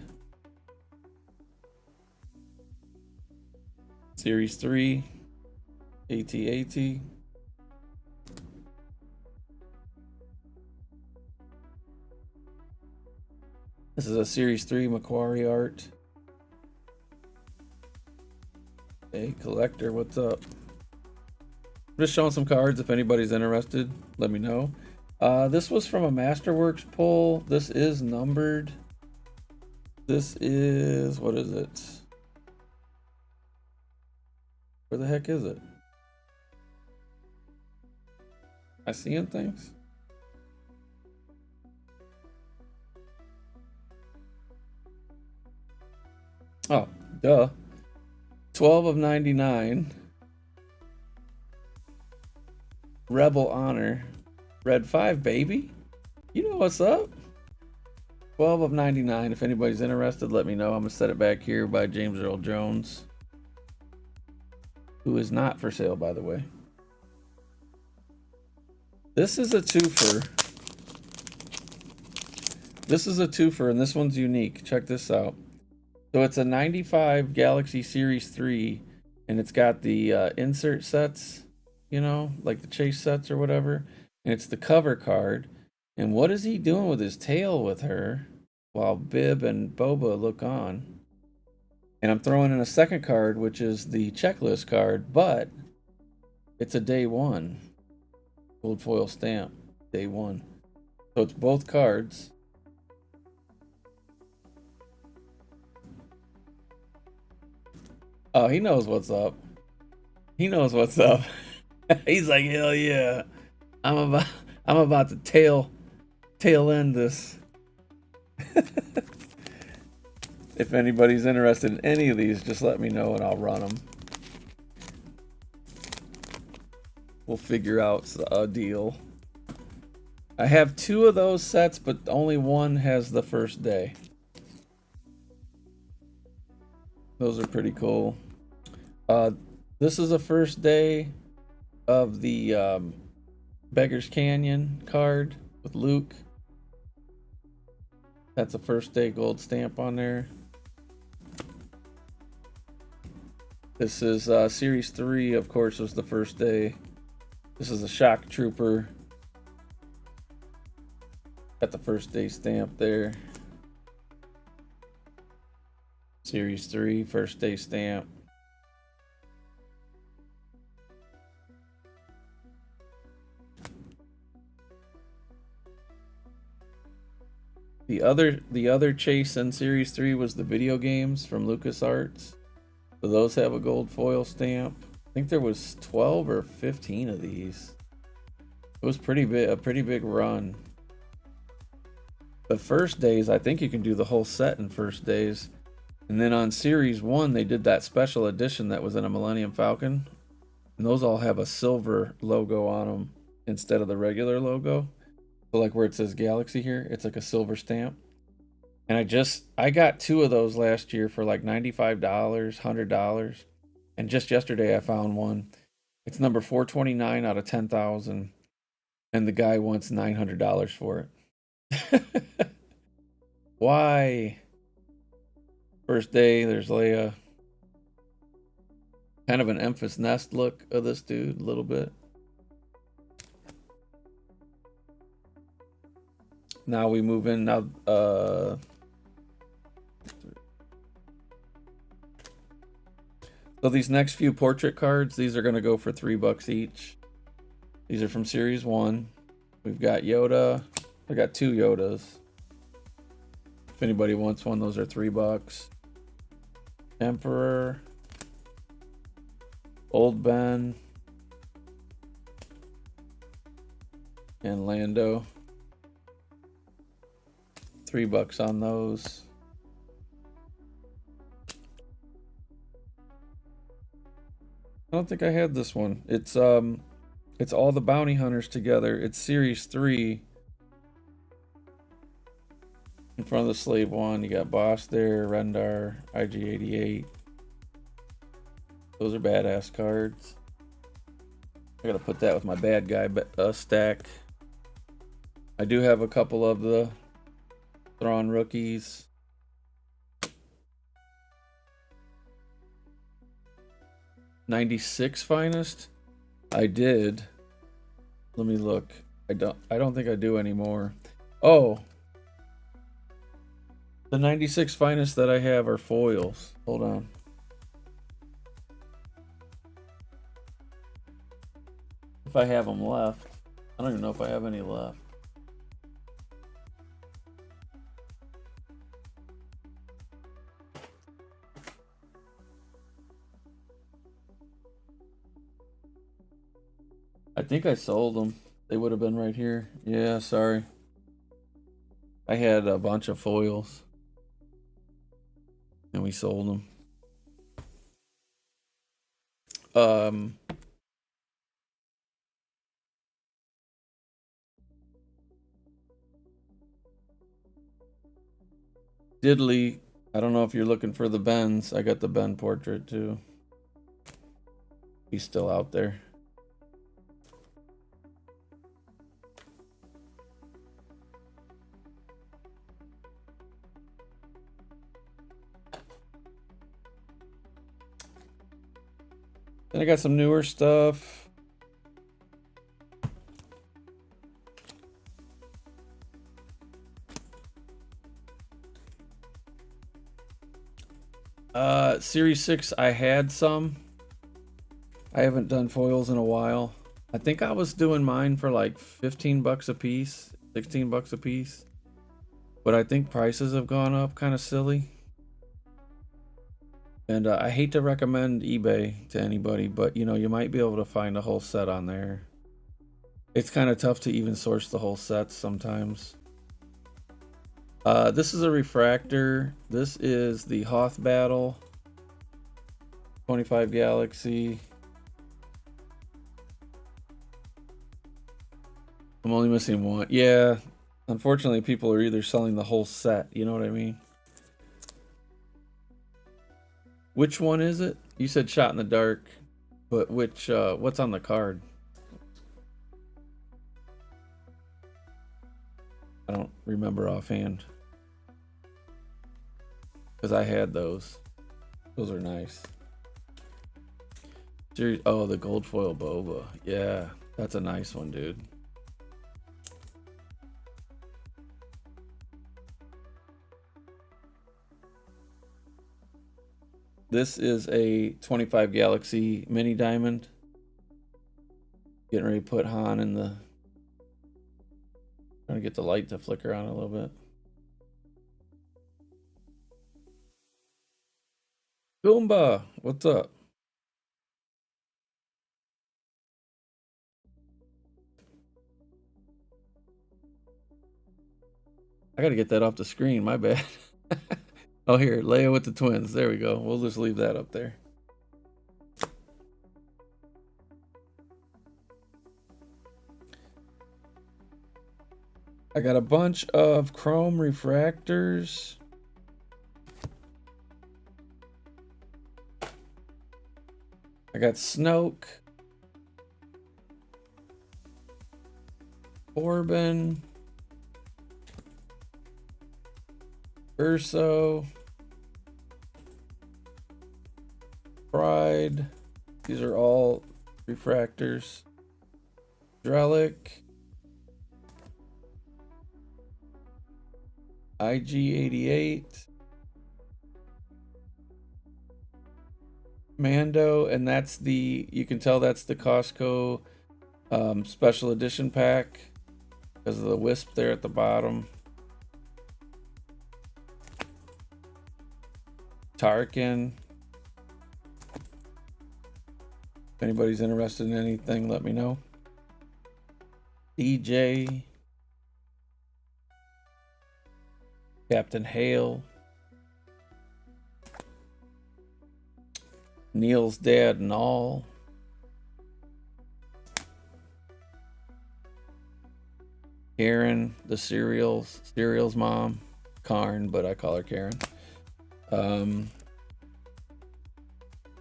Speaker 1: Series 3, AT-AT. This is a Series 3 Macquarie art. Hey, collector, what's up? Just showing some cards. If anybody's interested, let me know. This was from a Masterworks pull. This is numbered. This is, what is it? Where the heck is it? I seeing things? Oh, duh. 12 of 99. Rebel Honor. Red 5, baby. You know what's up. 12 of 99. If anybody's interested, let me know. I'm going to set it back here by James Earl Jones, who is not for sale, by the way. This is a twofer. This is a twofer, and this one's unique. Check this out. So it's a 95 Galaxy Series 3, and it's got the insert sets, you know, like the chase sets or whatever. And it's the cover card. And what is he doing with his tail with her while Bib and Boba look on? And I'm throwing in a second card, which is the checklist card, but it's a day one. Gold foil stamp, day one. So it's both cards. Oh, he knows what's up. He knows what's up. He's like, hell yeah. I'm about to tail end this. If anybody's interested in any of these, just let me know and I'll run them. We'll figure out a deal. I have 2 of those sets, but only one has the first day. Those are pretty cool. This is the first day of the Beggar's Canyon card with Luke. That's a first day gold stamp on there. This is Series 3, of course, was the first day. This is a Shock Trooper. Got the first day stamp there. Series 3, first day stamp. The other chase in Series 3 was the video games from LucasArts. So those have a gold foil stamp. I think there was 12 or 15 of these. It was a pretty big run. The first days, I think you can do the whole set in first days. And then on Series 1, they did that special edition that was in a Millennium Falcon. And those all have a silver logo on them instead of the regular logo. So like where it says Galaxy here, it's like a silver stamp. And I got 2 of those last year for like $95, $100. And just yesterday I found one. It's number 429 out of 10,000. And the guy wants $900 for it. Why? First day, there's Leia. Kind of an Emphas Nest look of this dude, a little bit. Now we move in. Now, so these next few portrait cards, these are going to go for $3 each. These are from Series 1. We've got Yoda. I got 2 Yodas. If anybody wants one, those are $3. Emperor. Old Ben. And Lando. $3 on those. I don't think I had this one. It's all the bounty hunters together. It's Series 3. In front of the Slave 1, you got Boss there, Rendar, IG-88. Those are badass cards. I gotta put that with my bad guy stack. I do have a couple of the Thrawn rookies. 96 finest? I did. Let me look. I don't think I do anymore. Oh. The 96 finest that I have are foils. Hold on. If I have them left. I don't even know if I have any left. I think I sold them. They would have been right here. Yeah, sorry. I had a bunch of foils. And we sold them. Diddley, I don't know if you're looking for the Bens. I got the Ben portrait too. He's still out there. Then I got some newer stuff. Series 6, I had some. I haven't done foils in a while. I think I was doing mine for like 15 bucks a piece, 16 bucks a piece. But I think prices have gone up kind of silly. And I hate to recommend eBay to anybody, but you know, you might be able to find a whole set on there. It's kind of tough to even source the whole sets sometimes. This is a refractor. This is the Hoth Battle 25 Galaxy. I'm only missing one. Yeah, unfortunately, people are either selling the whole set. You know what I mean? Which one is it? You said Shot in the Dark, but which? What's on the card? I don't remember offhand. Because I had those. Those are nice. Oh, the gold foil boba. Yeah, that's a nice one, dude. This is a 25 Galaxy mini diamond. Getting ready to put Han in the... Trying to get the light to flicker on a little bit. Goomba, what's up? I gotta get that off the screen, my bad. Oh, here, Leia with the twins. There we go. We'll just leave that up there. I got a bunch of chrome refractors. I got Snoke. Orban. Urso. Pride. These are all refractors. Drellic. IG-88. Mando, and that's the, you can tell that's the Costco special edition pack because of the wisp there at the bottom. Tarkin. If anybody's interested in anything, let me know. DJ. Captain Hale. Neil's dad, Nall. Karen, the cereal's mom. Karn, but I call her Karen.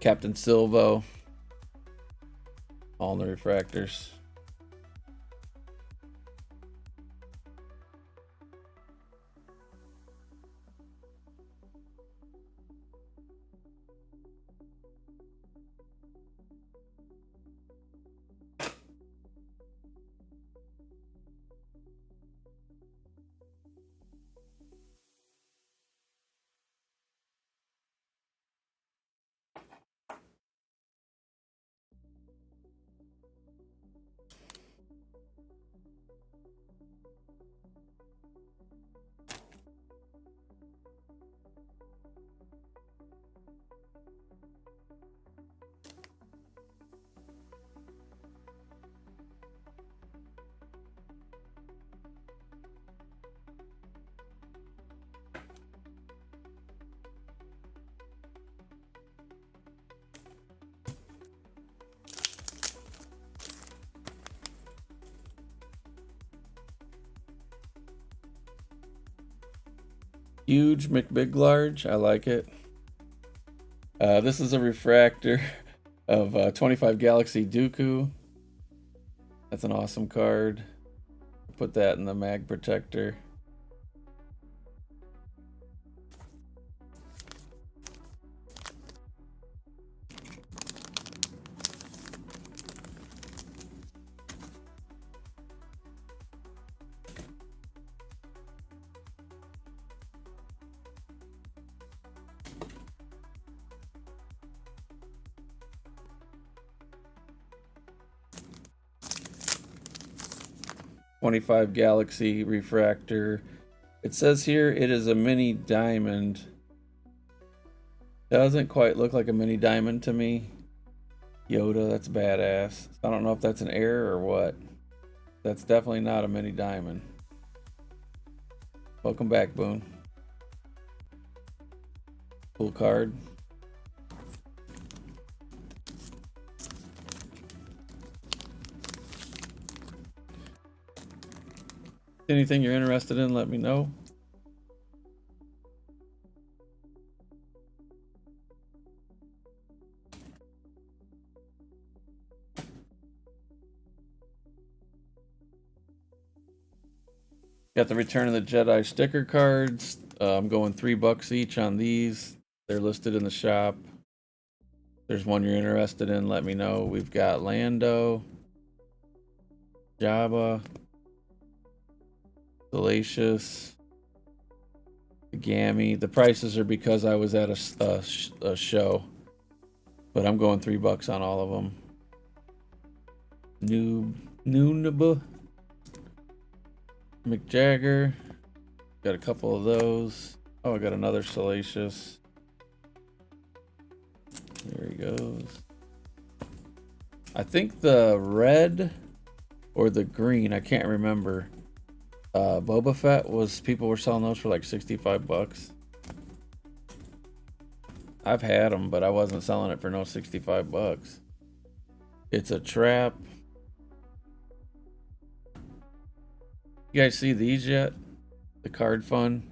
Speaker 1: Captain Silvo. All the refractors. Huge McBig Large. I like it. This is a refractor of 25 Galaxy Dooku. That's an awesome card. Put that in the mag protector. .25 Galaxy refractor. It says here it is a mini diamond. Doesn't quite look like a mini diamond to me. Yoda, that's badass. I don't know if that's an error or what. That's definitely not a mini diamond. Welcome back, Boone. Cool card. Anything you're interested in, let me know. Got the Return of the Jedi sticker cards. I'm going $3 each on these. They're listed in the shop. If there's one you're interested in, let me know. We've got Lando, Jabba, Salacious, Gammy. The prices are because I was at a show, but I'm going $3 on all of them. Noonaba, McJagger, got a couple of those. Oh, I got another Salacious. There he goes. I think the red or the green, I can't remember. Boba Fett was, people were selling those for like $65. I've had them, but I wasn't selling it for no $65. It's a trap. You guys see these yet? The Card Fun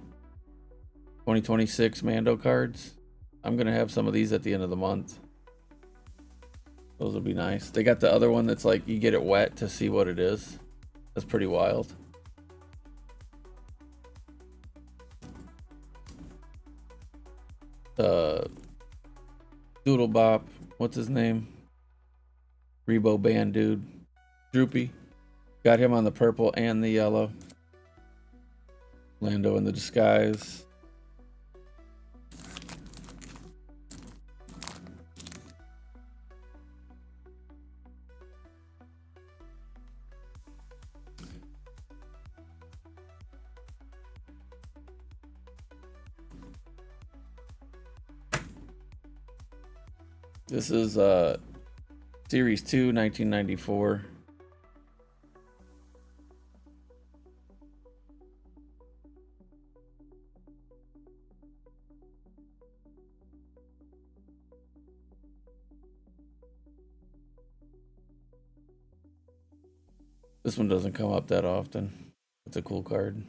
Speaker 1: 2026 Mando cards. I'm gonna have some of these at the end of the month. Those will be nice. They got the other one that's like you get it wet to see what it is. That's pretty wild. Doodle Bop, what's his name? Rebo Band dude. Droopy. Got him on the purple and the yellow. Lando in the disguise. This is Series 2, 1994. This one doesn't come up that often. It's a cool card.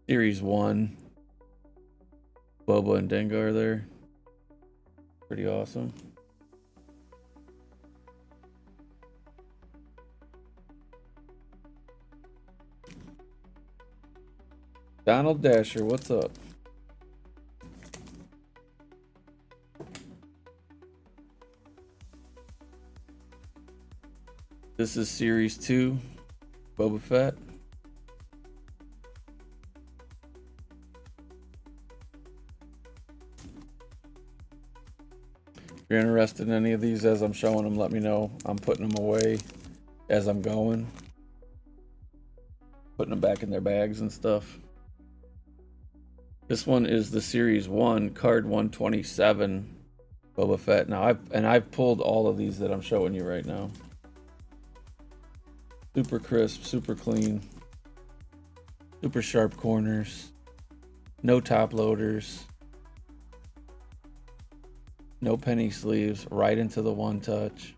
Speaker 1: Series 1. Boba and Dengar there. Pretty awesome. Donald Dasher, what's up? This is Series 2, Boba Fett. If you're interested in any of these as I'm showing them, let me know. I'm putting them away as I'm going. Putting them back in their bags and stuff. This one is the Series 1, card 127 Boba Fett. Now, I've pulled all of these that I'm showing you right now. Super crisp, super clean. Super sharp corners. No top loaders. No penny sleeves, right into the one touch.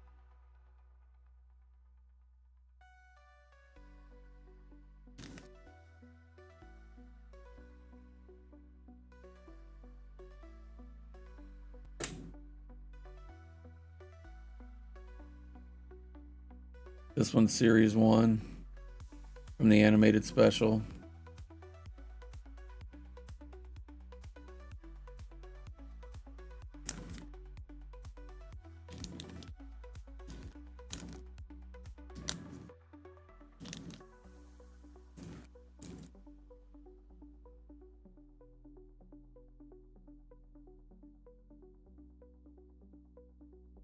Speaker 1: This one's Series 1 from the animated special.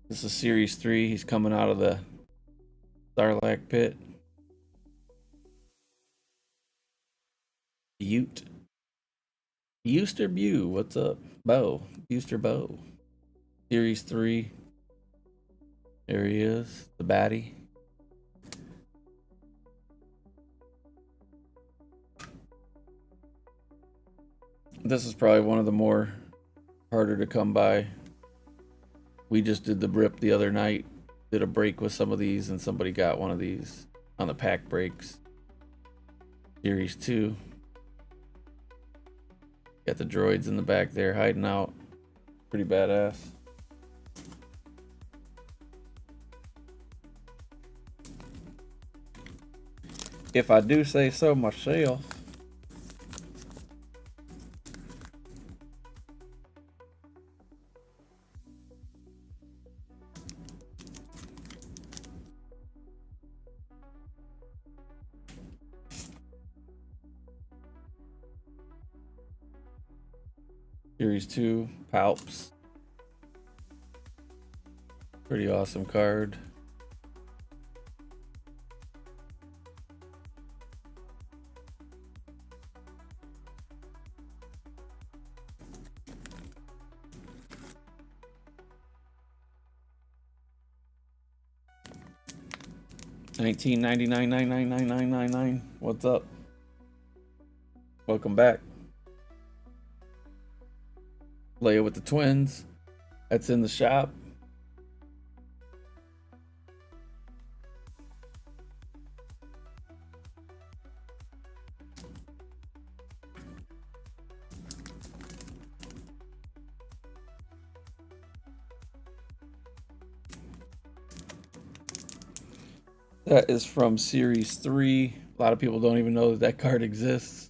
Speaker 1: This is Series 3. He's coming out of the Sarlacc pit. Butte. Buster Bew. What's up? Bo. Buster Bo. Series 3. There he is. The baddie. This is probably one of the more harder to come by. We just did the Brip the other night. Did a break with some of these, and somebody got one of these on the pack breaks. Series 2. Got the droids in the back there hiding out. Pretty badass. If I do say so myself. Series 2, Palps. Pretty awesome card. $19.99. What's up? Welcome back. Leia with the twins. That's in the shop. That is from Series 3. A lot of people don't even know that that card exists.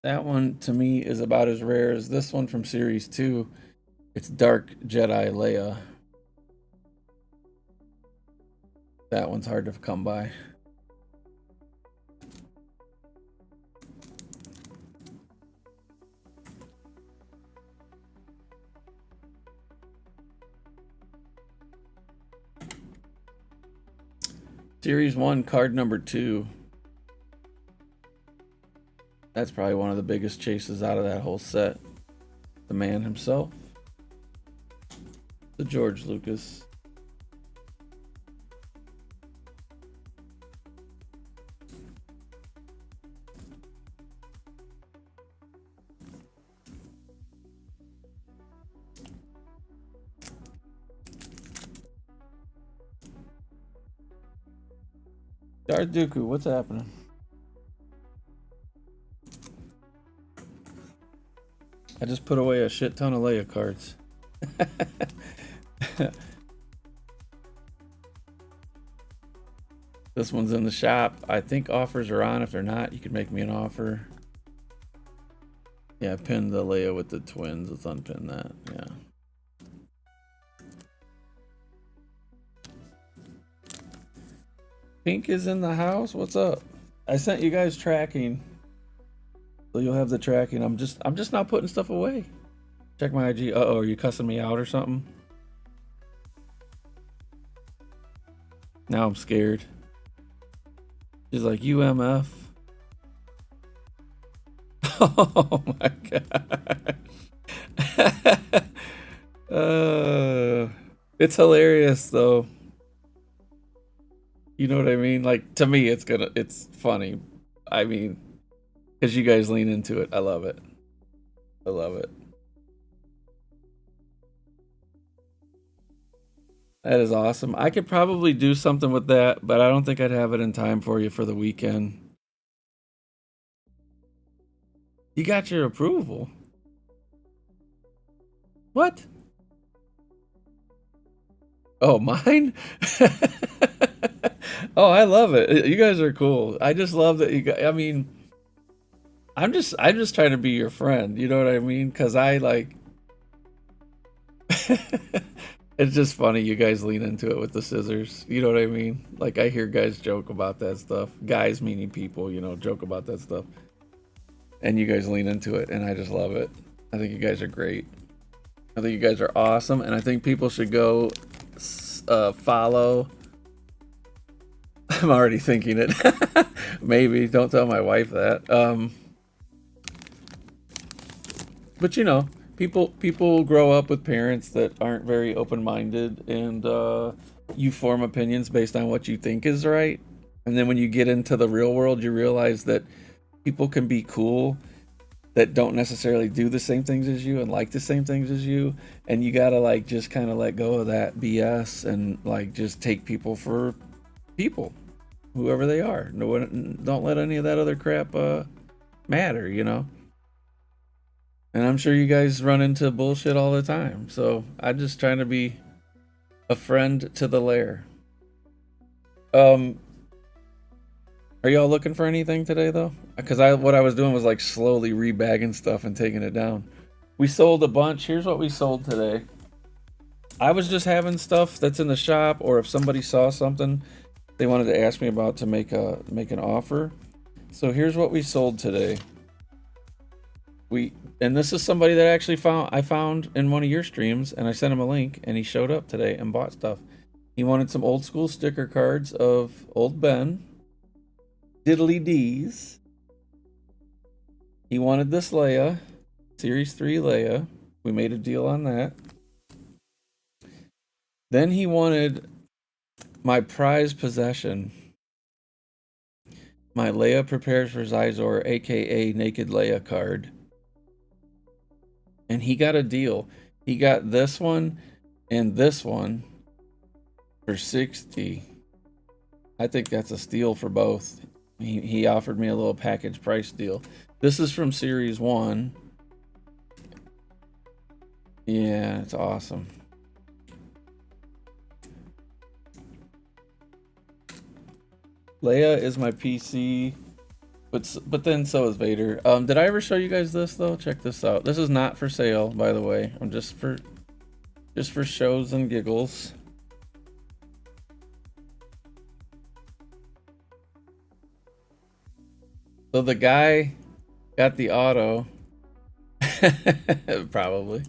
Speaker 1: That one, to me, is about as rare as this one from Series 2. It's Dark Jedi Leia. That one's hard to come by. Series 1, card number 2. That's probably one of the biggest chases out of that whole set. The man himself. The George Lucas. Darth Dooku, what's happening? I just put away a shit ton of Leia cards. This one's in the shop. I think offers are on. If they're not, you can make me an offer. Yeah, I pinned the Leia with the twins. Let's unpin that. Yeah. Pink is in the house. What's up? I sent you guys tracking, so you'll have the tracking. I'm just not putting stuff away. Check my IG. Uh oh, are you cussing me out or something? Now I'm scared. She's like UMF. Oh my god. It's hilarious though. You know what I mean? Like, to me, it's funny. I mean, because you guys lean into it. I love it. I love it. That is awesome. I could probably do something with that, but I don't think I'd have it in time for you for the weekend. You got your approval. What? Oh, mine? Oh, I love it. You guys are cool. I just love that you guys, I mean, I'm just trying to be your friend. You know what I mean? Cuz I like it's just funny you guys lean into it with the scissors. You know what I mean? Like I hear guys joke about that stuff. Guys meaning people, you know, joke about that stuff. And you guys lean into it and I just love it. I think you guys are great. I think you guys are awesome and I think people should go follow. I'm already thinking it. Maybe don't tell my wife that. But you know, people grow up with parents that aren't very open-minded, and you form opinions based on what you think is right. And then when you get into the real world, you realize that people can be cool that don't necessarily do the same things as you and like the same things as you, and you gotta like just kind of let go of that BS and like just take people for people, whoever they are. No one, don't let any of that other crap matter, you know. And I'm sure you guys run into bullshit all the time, so I'm just trying to be a friend to the lair. Are y'all looking for anything today though? Because what I was doing was like slowly rebagging stuff and taking it down. We sold a bunch. Here's what we sold today. I was just having stuff that's in the shop, or if somebody saw something they wanted to ask me about to make an offer. So here's what we sold today. And this is somebody that actually I found in one of your streams, and I sent him a link, and he showed up today and bought stuff. He wanted some old school sticker cards of Old Ben, Diddly D's. He wanted this Leia, Series 3 Leia. We made a deal on that. Then he wanted my prized possession, my Leia Prepares for Xizor, aka Naked Leia card. And he got a deal. He got this one and this one for 60. I think that's a steal for both. He offered me a little package price deal. This is from Series 1. Yeah, it's awesome. Leia is my PC, but then so is Vader. Did I ever show you guys this though? Check this out. This is not for sale, by the way. I'm just for shows and giggles. So the guy got the auto. Probably.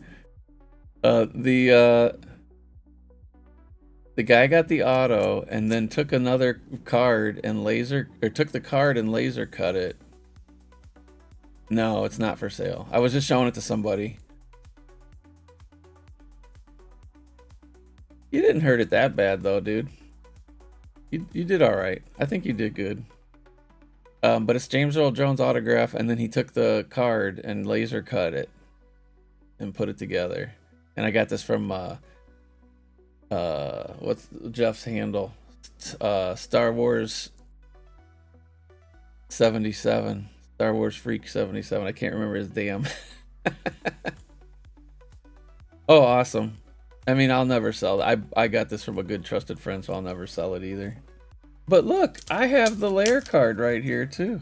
Speaker 1: The guy got the auto and then took another card and took the card and laser cut it. No, it's not for sale. I was just showing it to somebody. You didn't hurt it that bad though, dude. You did all right. I think you did good. But it's James Earl Jones autograph, and then he took the card and laser cut it and put it together. And I got this from what's Jeff's handle? Star Wars 77. Star Wars Freak 77. I can't remember his damn. Oh, awesome. I mean, I'll never sell it. I got this from a good trusted friend, so I'll never sell it either. But look, I have the layer card right here too.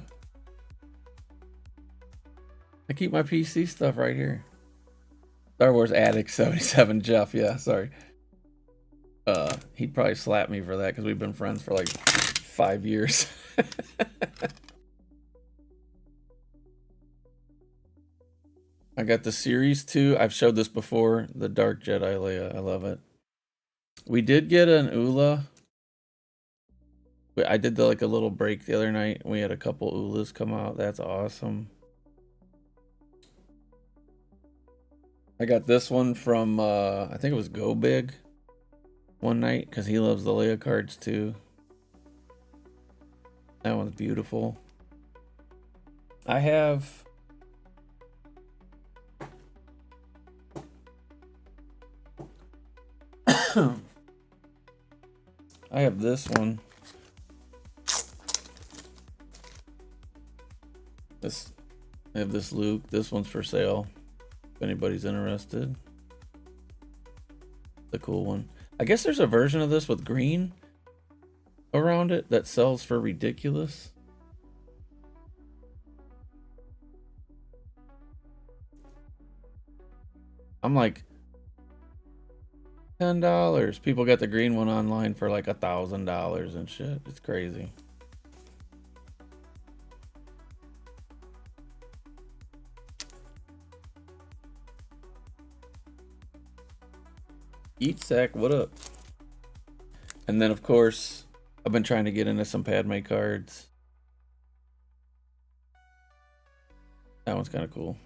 Speaker 1: I keep my PC stuff right here. Star Wars Addict 77 Jeff, yeah, sorry. He'd probably slap me for that because we've been friends for like 5 years. I got the series 2. I've showed this before. The Dark Jedi Leia. I love it. We did get an Ula. I did like a little break the other night. We had a couple Ulas come out. That's awesome. I got this one from I think it was Go Big one night because he loves the Leia cards too. That one's beautiful. I have I have this one. I have this Luke. This one's for sale. If anybody's interested. The cool one. I guess there's a version of this with green around it that sells for ridiculous. I'm like $10. People got the green one online for like $1,000 and shit. It's crazy. Eat Sack, what up? And then of course, I've been trying to get into some Padme cards. That one's kind of cool.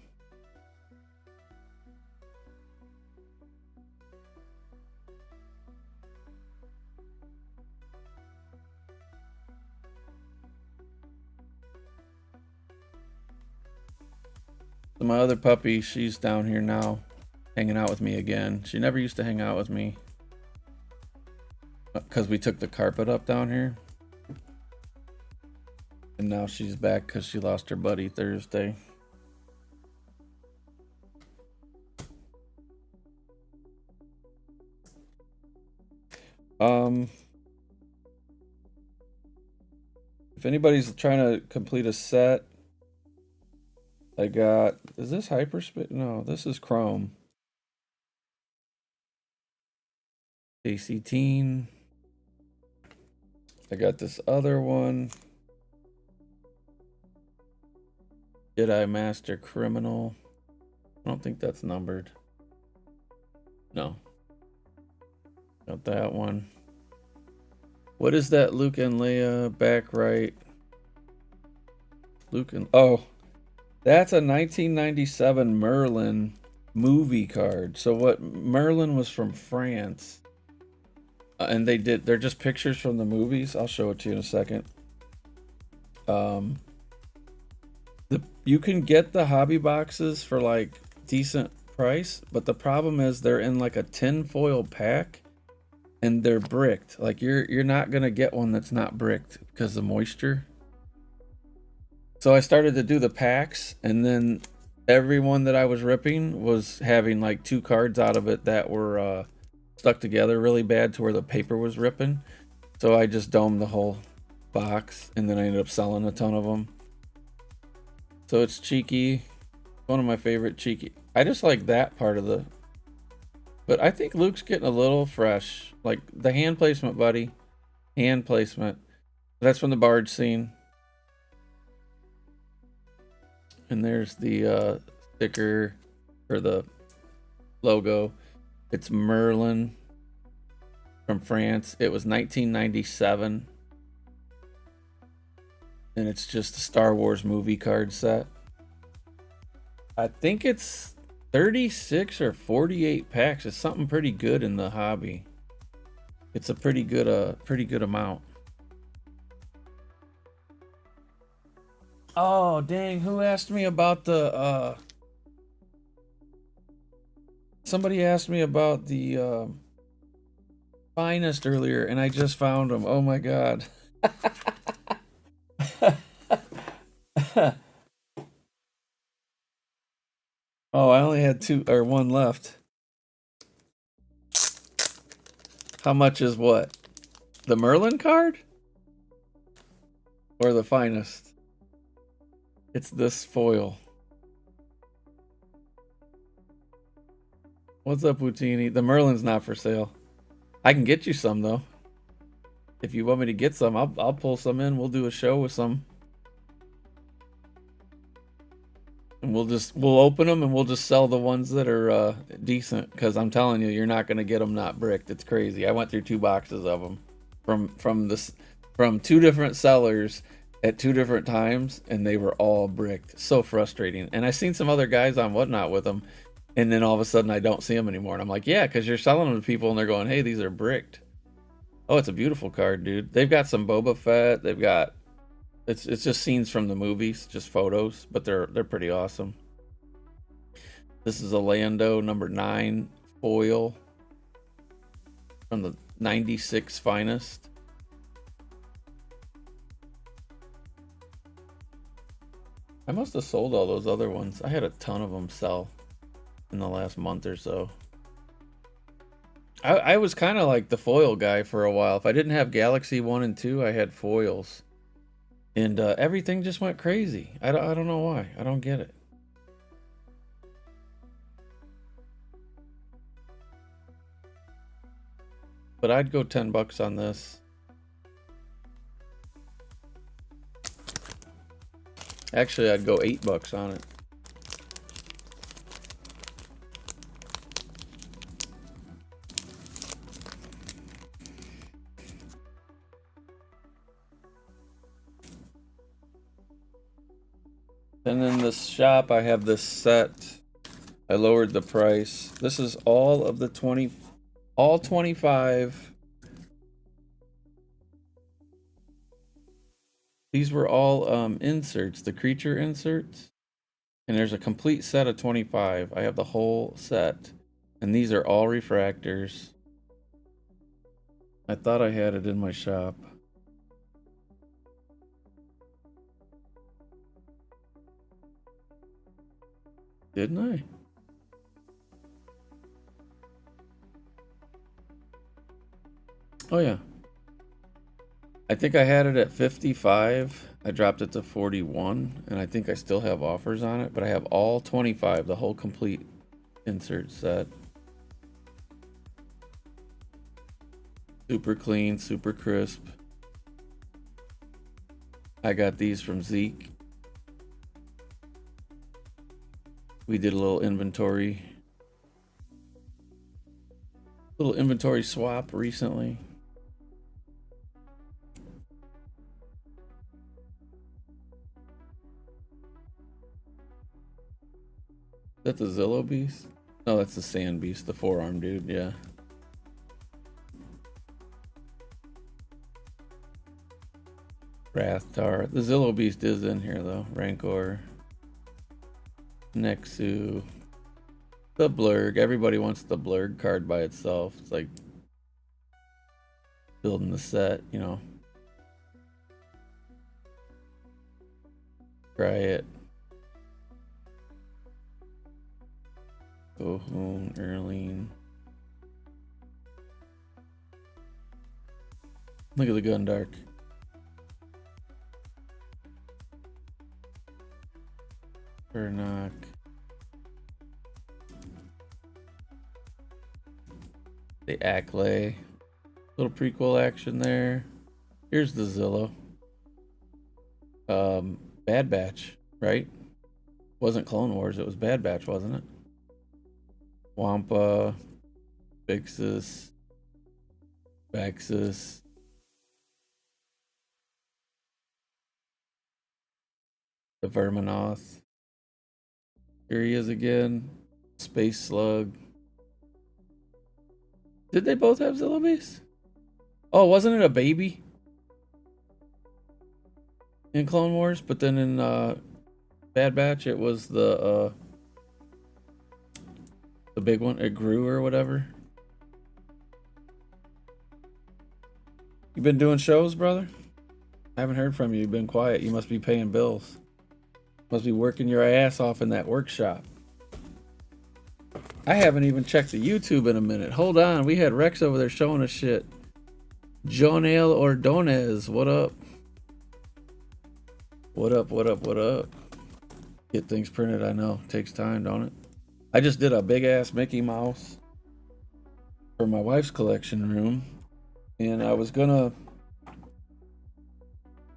Speaker 1: So my other puppy, she's down here now, hanging out with me again. She never used to hang out with me because we took the carpet up down here. And now she's back because she lost her buddy Thursday. If anybody's trying to complete a set, I got, is this hyperspace? No, this is Chrome. AC Teen. I got this other one. Jedi Master Criminal. I don't think that's numbered. No. Got that one. What is that Luke and Leia back right? Luke and... Oh, that's a 1997 Merlin movie card. So what, Merlin was from France. And they're just pictures from the movies. I'll show it to you in a second. You can get the hobby boxes for like decent price, but the problem is they're in like a tin foil pack and they're bricked. Like you're not gonna get one that's not bricked because of moisture. So I started to do the packs, and then every one that I was ripping was having like 2 cards out of it that were stuck together really bad to where the paper was ripping. So I just domed the whole box, and then I ended up selling a ton of them. So it's cheeky. One of my favorite cheeky. I just like that part of the... But I think Luke's getting a little fresh. Like the hand placement, buddy. Hand placement. That's from the barge scene. And there's the sticker or the logo. It's Merlin from France. It was 1997. And it's just a Star Wars movie card set. I think it's 36 or 48 packs. It's something pretty good in the hobby. It's a pretty good amount. Oh, dang, who asked me about the somebody asked me about the finest earlier, and I just found them. Oh my god. Oh, I only had 1 left. How much is what? The Merlin card? Or the finest? It's this foil. What's up, Poutini? The Merlin's not for sale. I can get you some, though. If you want me to get some, I'll pull some in. We'll do a show with some. And we'll open them and we'll just sell the ones that are decent, because I'm telling you, you're not gonna get them not bricked. It's crazy. I went through 2 boxes of them from 2 different sellers at 2 different times, and they were all bricked. So frustrating. And I seen some other guys on Whatnot with them, and then all of a sudden I don't see them anymore. And I'm like, yeah, because you're selling them to people and they're going, hey, these are bricked. Oh, it's a beautiful card, dude. They've got some Boba Fett. They've got it's just scenes from the movies, just photos, but they're pretty awesome. This is a Lando number 9 foil from the 96 finest. I must have sold all those other ones. I had a ton of them sell in the last month or so. I was kind of like the foil guy for a while. If I didn't have Galaxy 1 and 2, I had foils. And everything just went crazy. I don't know why. I don't get it. But I'd go $10 on this. Actually, I'd go $8 on it. And in this shop, I have this set. I lowered the price. This is all of the 25. These were all inserts, the creature inserts. And there's a complete set of 25. I have the whole set. And these are all refractors. I thought I had it in my shop. Didn't I? Oh yeah. I think I had it at 55. I dropped it to 41, and I think I still have offers on it, but I have all 25, the whole complete insert set. Super clean, super crisp. I got these from Zeke. We did a little inventory swap recently. Is that the Zillow Beast? No, that's the Sand Beast, the 4-arm dude, yeah. Rathtar. The Zillow Beast is in here though. Rancor. Nexu. The Blurg. Everybody wants the Blurg card by itself. It's like building the set, you know. Try it. Gohun, Erling. Look at the Gundark. Burnock. The Acklay. Little prequel action there. Here's the Zillow. Bad Batch, right? Wasn't Clone Wars, it was Bad Batch, wasn't it? Wampa. Vixis. Baxis. The Verminoth. Here he is again. Space Slug. Did they both have Zillow Beast? Oh, wasn't it a baby in Clone Wars? But then in Bad Batch, it was the big one. It grew or whatever. You been doing shows, brother? I haven't heard from you. You've been quiet. You must be paying bills. Must be working your ass off in that workshop. I haven't even checked the YouTube in a minute. Hold on. We had Rex over there showing us shit. Jonel Ordonez. What up? What up, what up, what up? Get things printed, I know. Takes time, don't it? I just did a big ass Mickey Mouse for my wife's collection room. And I was gonna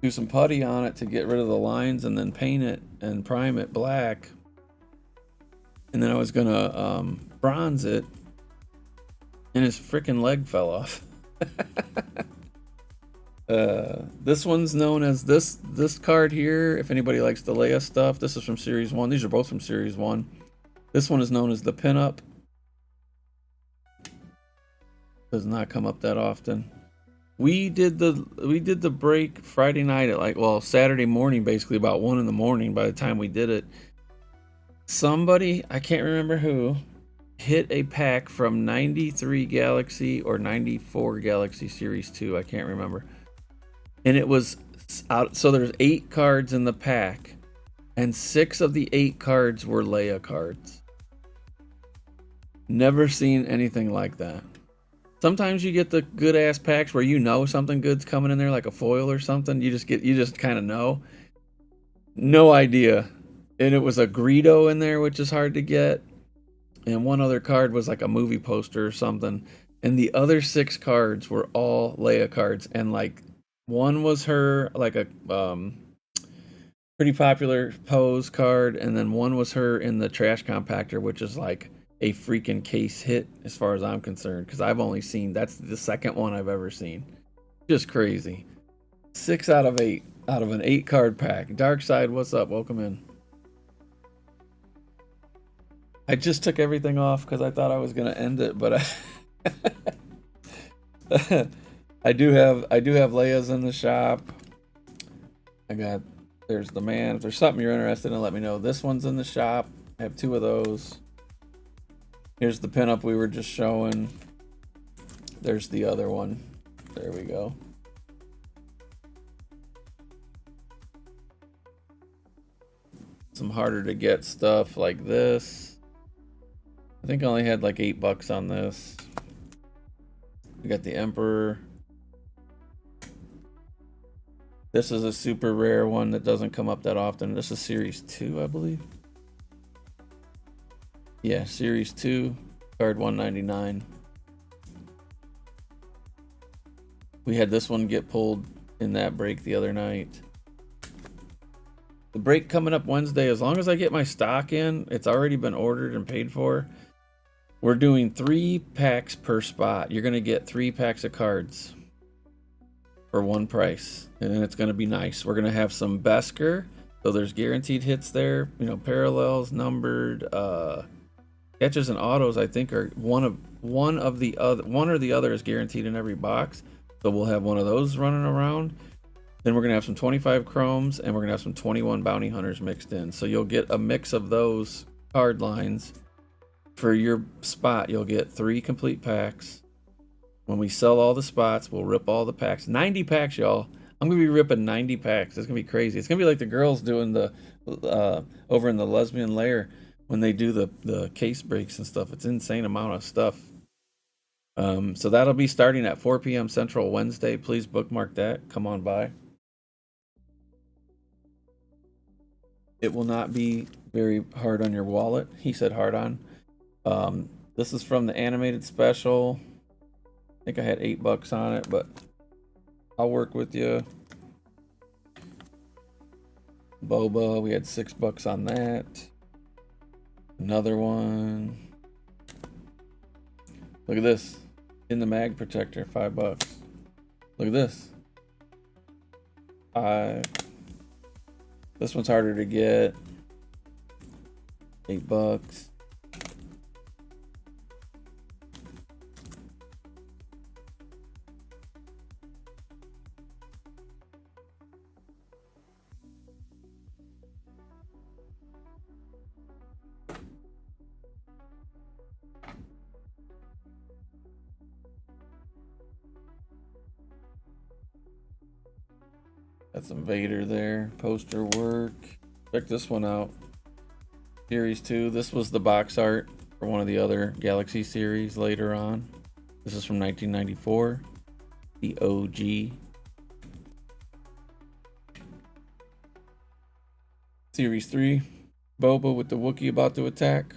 Speaker 1: do some putty on it to get rid of the lines and then paint it and prime it black. And then I was gonna bronze it, and his freaking leg fell off. This one's known as this card here. If anybody likes the Leia stuff, this is from Series 1. These are both from Series 1. This one is known as the pinup. Does not come up that often. We did the break Friday night at Saturday morning, basically about 1 in the morning by the time we did it. Somebody, I can't remember who, hit a pack from 93 Galaxy or 94 Galaxy Series 2. I can't remember. And it was out. So there's 8 cards in the pack, and 6 of the 8 cards were Leia cards. Never seen anything like that. Sometimes you get the good ass packs where you know something good's coming in there, like a foil or something. You just kind of know. No idea. And it was a Greedo in there, which is hard to get. And one other card was like a movie poster or something. And the other 6 cards were all Leia cards. And like one was her, like a pretty popular pose card. And then one was her in the trash compactor, which is like a freaking case hit as far as I'm concerned. Because I've only seen, that's the second one I've ever seen. Just crazy. 6 out of 8 out of an 8 card pack. Darkside, what's up? Welcome in. I just took everything off because I thought I was gonna end it, but I do have Leia's in the shop. There's the man. If there's something you're interested in, let me know. This one's in the shop. I have 2 of those. Here's the pinup we were just showing. There's the other one. There we go. Some harder to get stuff like this. I think I only had like $8 on this. We got the Emperor. This is a super rare one that doesn't come up that often. This is Series 2, I believe. Yeah, Series 2, card 199. We had this one get pulled in that break the other night. The break coming up Wednesday, as long as I get my stock in, it's already been ordered and paid for. We're doing 3 packs per spot. You're going to get 3 packs of cards for one price. And it's going to be nice. We're going to have some Beskar. So there's guaranteed hits there. You know, parallels, numbered, catches and autos, I think, are one or the other is guaranteed in every box. So we'll have one of those running around. Then we're going to have some 25 chromes, and we're going to have some 21 bounty hunters mixed in. So you'll get a mix of those card lines. For your spot, you'll get 3 complete packs. When we sell all the spots, we'll rip all the packs. 90 packs, y'all. I'm going to be ripping 90 packs. It's going to be crazy. It's going to be like the girls doing the over in the lesbian lair when they do the case breaks and stuff. It's an insane amount of stuff. So that'll be starting at 4 p.m. Central Wednesday. Please bookmark that. Come on by. It will not be very hard on your wallet. He said hard on. This is from the animated special. I think I had $8 on it, but I'll work with you. Boba, we had $6 on that. Another one. Look at this. In the mag protector, $5. Look at this. This one's harder to get. $8. Got some Vader there. Poster work. Check this one out. Series 2. This was the box art for one of the other Galaxy series later on. This is from 1994. The OG. Series 3. Boba with the Wookiee about to attack.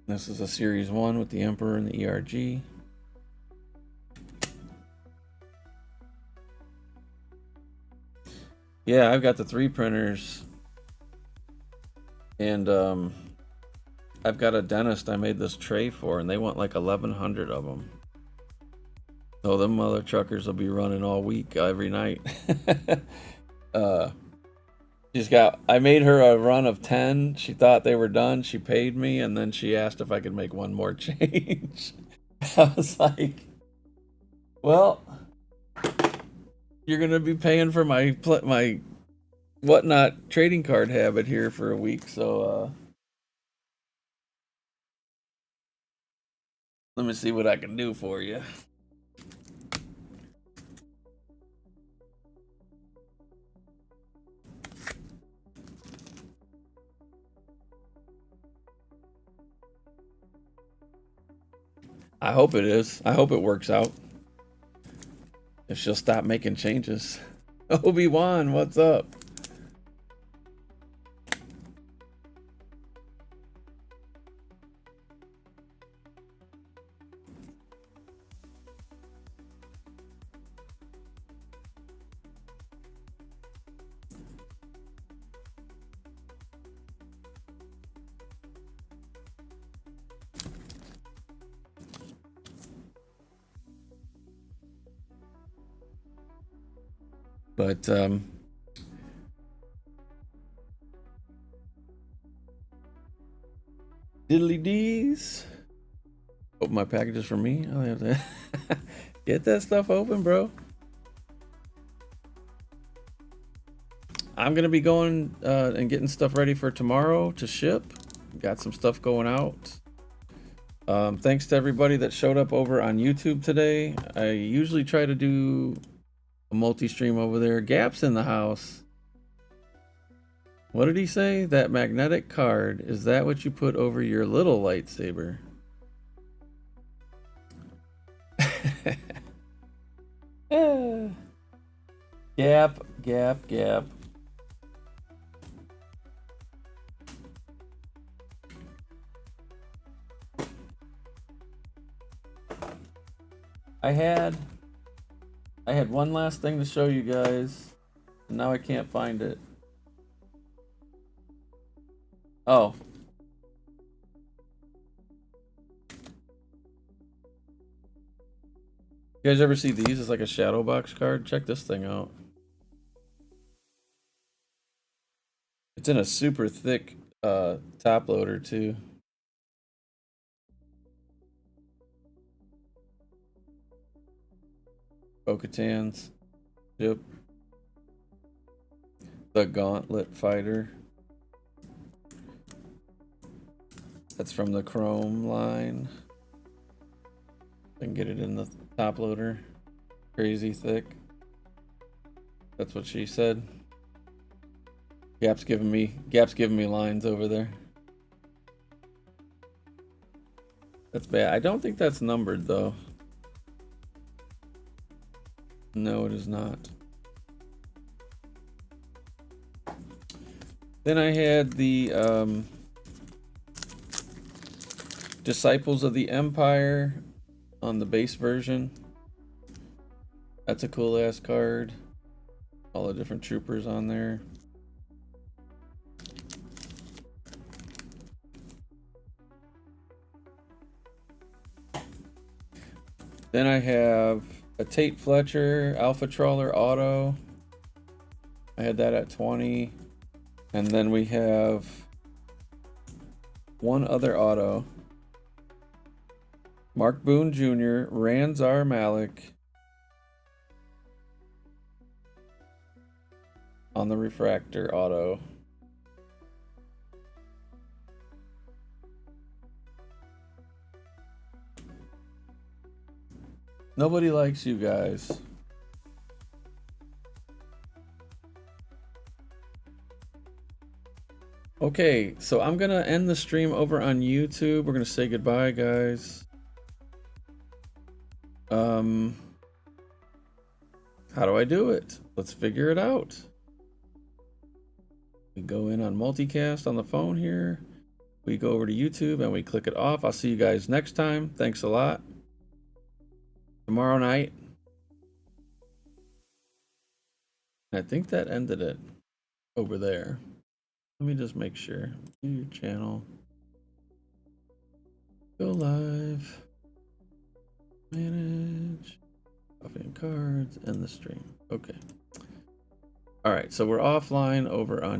Speaker 1: This is a Series 1 with the Emperor and the ERG. Yeah, I've got the 3 printers, and I've got a dentist I made this tray for, and they want like 1,100 of them. So them mother truckers will be running all week, every night. uh, I made her a run of 10. She thought they were done. She paid me, and then she asked if I could make one more change. I was like, well, you're gonna be paying for my whatnot trading card habit here for a week, so let me see what I can do for you. I hope it is. I hope it works out. If she'll stop making changes. Obi-Wan, what's up? But diddly dees. Open my packages for me. I'll have to get that stuff open, bro. I'm gonna be going and getting stuff ready for tomorrow to ship. Got some stuff going out. Thanks to everybody that showed up over on YouTube today. I usually try to do a multi-stream over there. Gap's in the house. What did he say? That magnetic card, is that what you put over your little lightsaber? Gap. I had one last thing to show you guys. And now I can't find it. Oh. You guys ever see these as like a shadow box card? Check this thing out. It's in a super thick top loader too. Bo-Katan's ship. The Gauntlet Fighter. That's from the Chrome line. I can get it in the top loader. Crazy thick. That's what she said. Gap's giving me lines over there. That's bad. I don't think that's numbered though. No, it is not. Then I had the Disciples of the Empire on the base version. That's a cool ass card. All the different troopers on there. Then I have a Tate Fletcher Alpha Trawler Auto. I had that at 20. And then we have one other auto. Mark Boone Jr., Ranzar Malik on the refractor auto. Nobody likes you guys. Okay, so I'm gonna end the stream over on YouTube. We're gonna say goodbye, guys. How do I do it? Let's figure it out. We go in on multicast on the phone here. We go over to YouTube and we click it off. I'll see you guys next time. Thanks a lot. Tomorrow night. I think that ended it over there. Let me just make sure. View your channel. Go live. Manage. Coffee and cards. End the stream. Okay. All right, so we're offline over on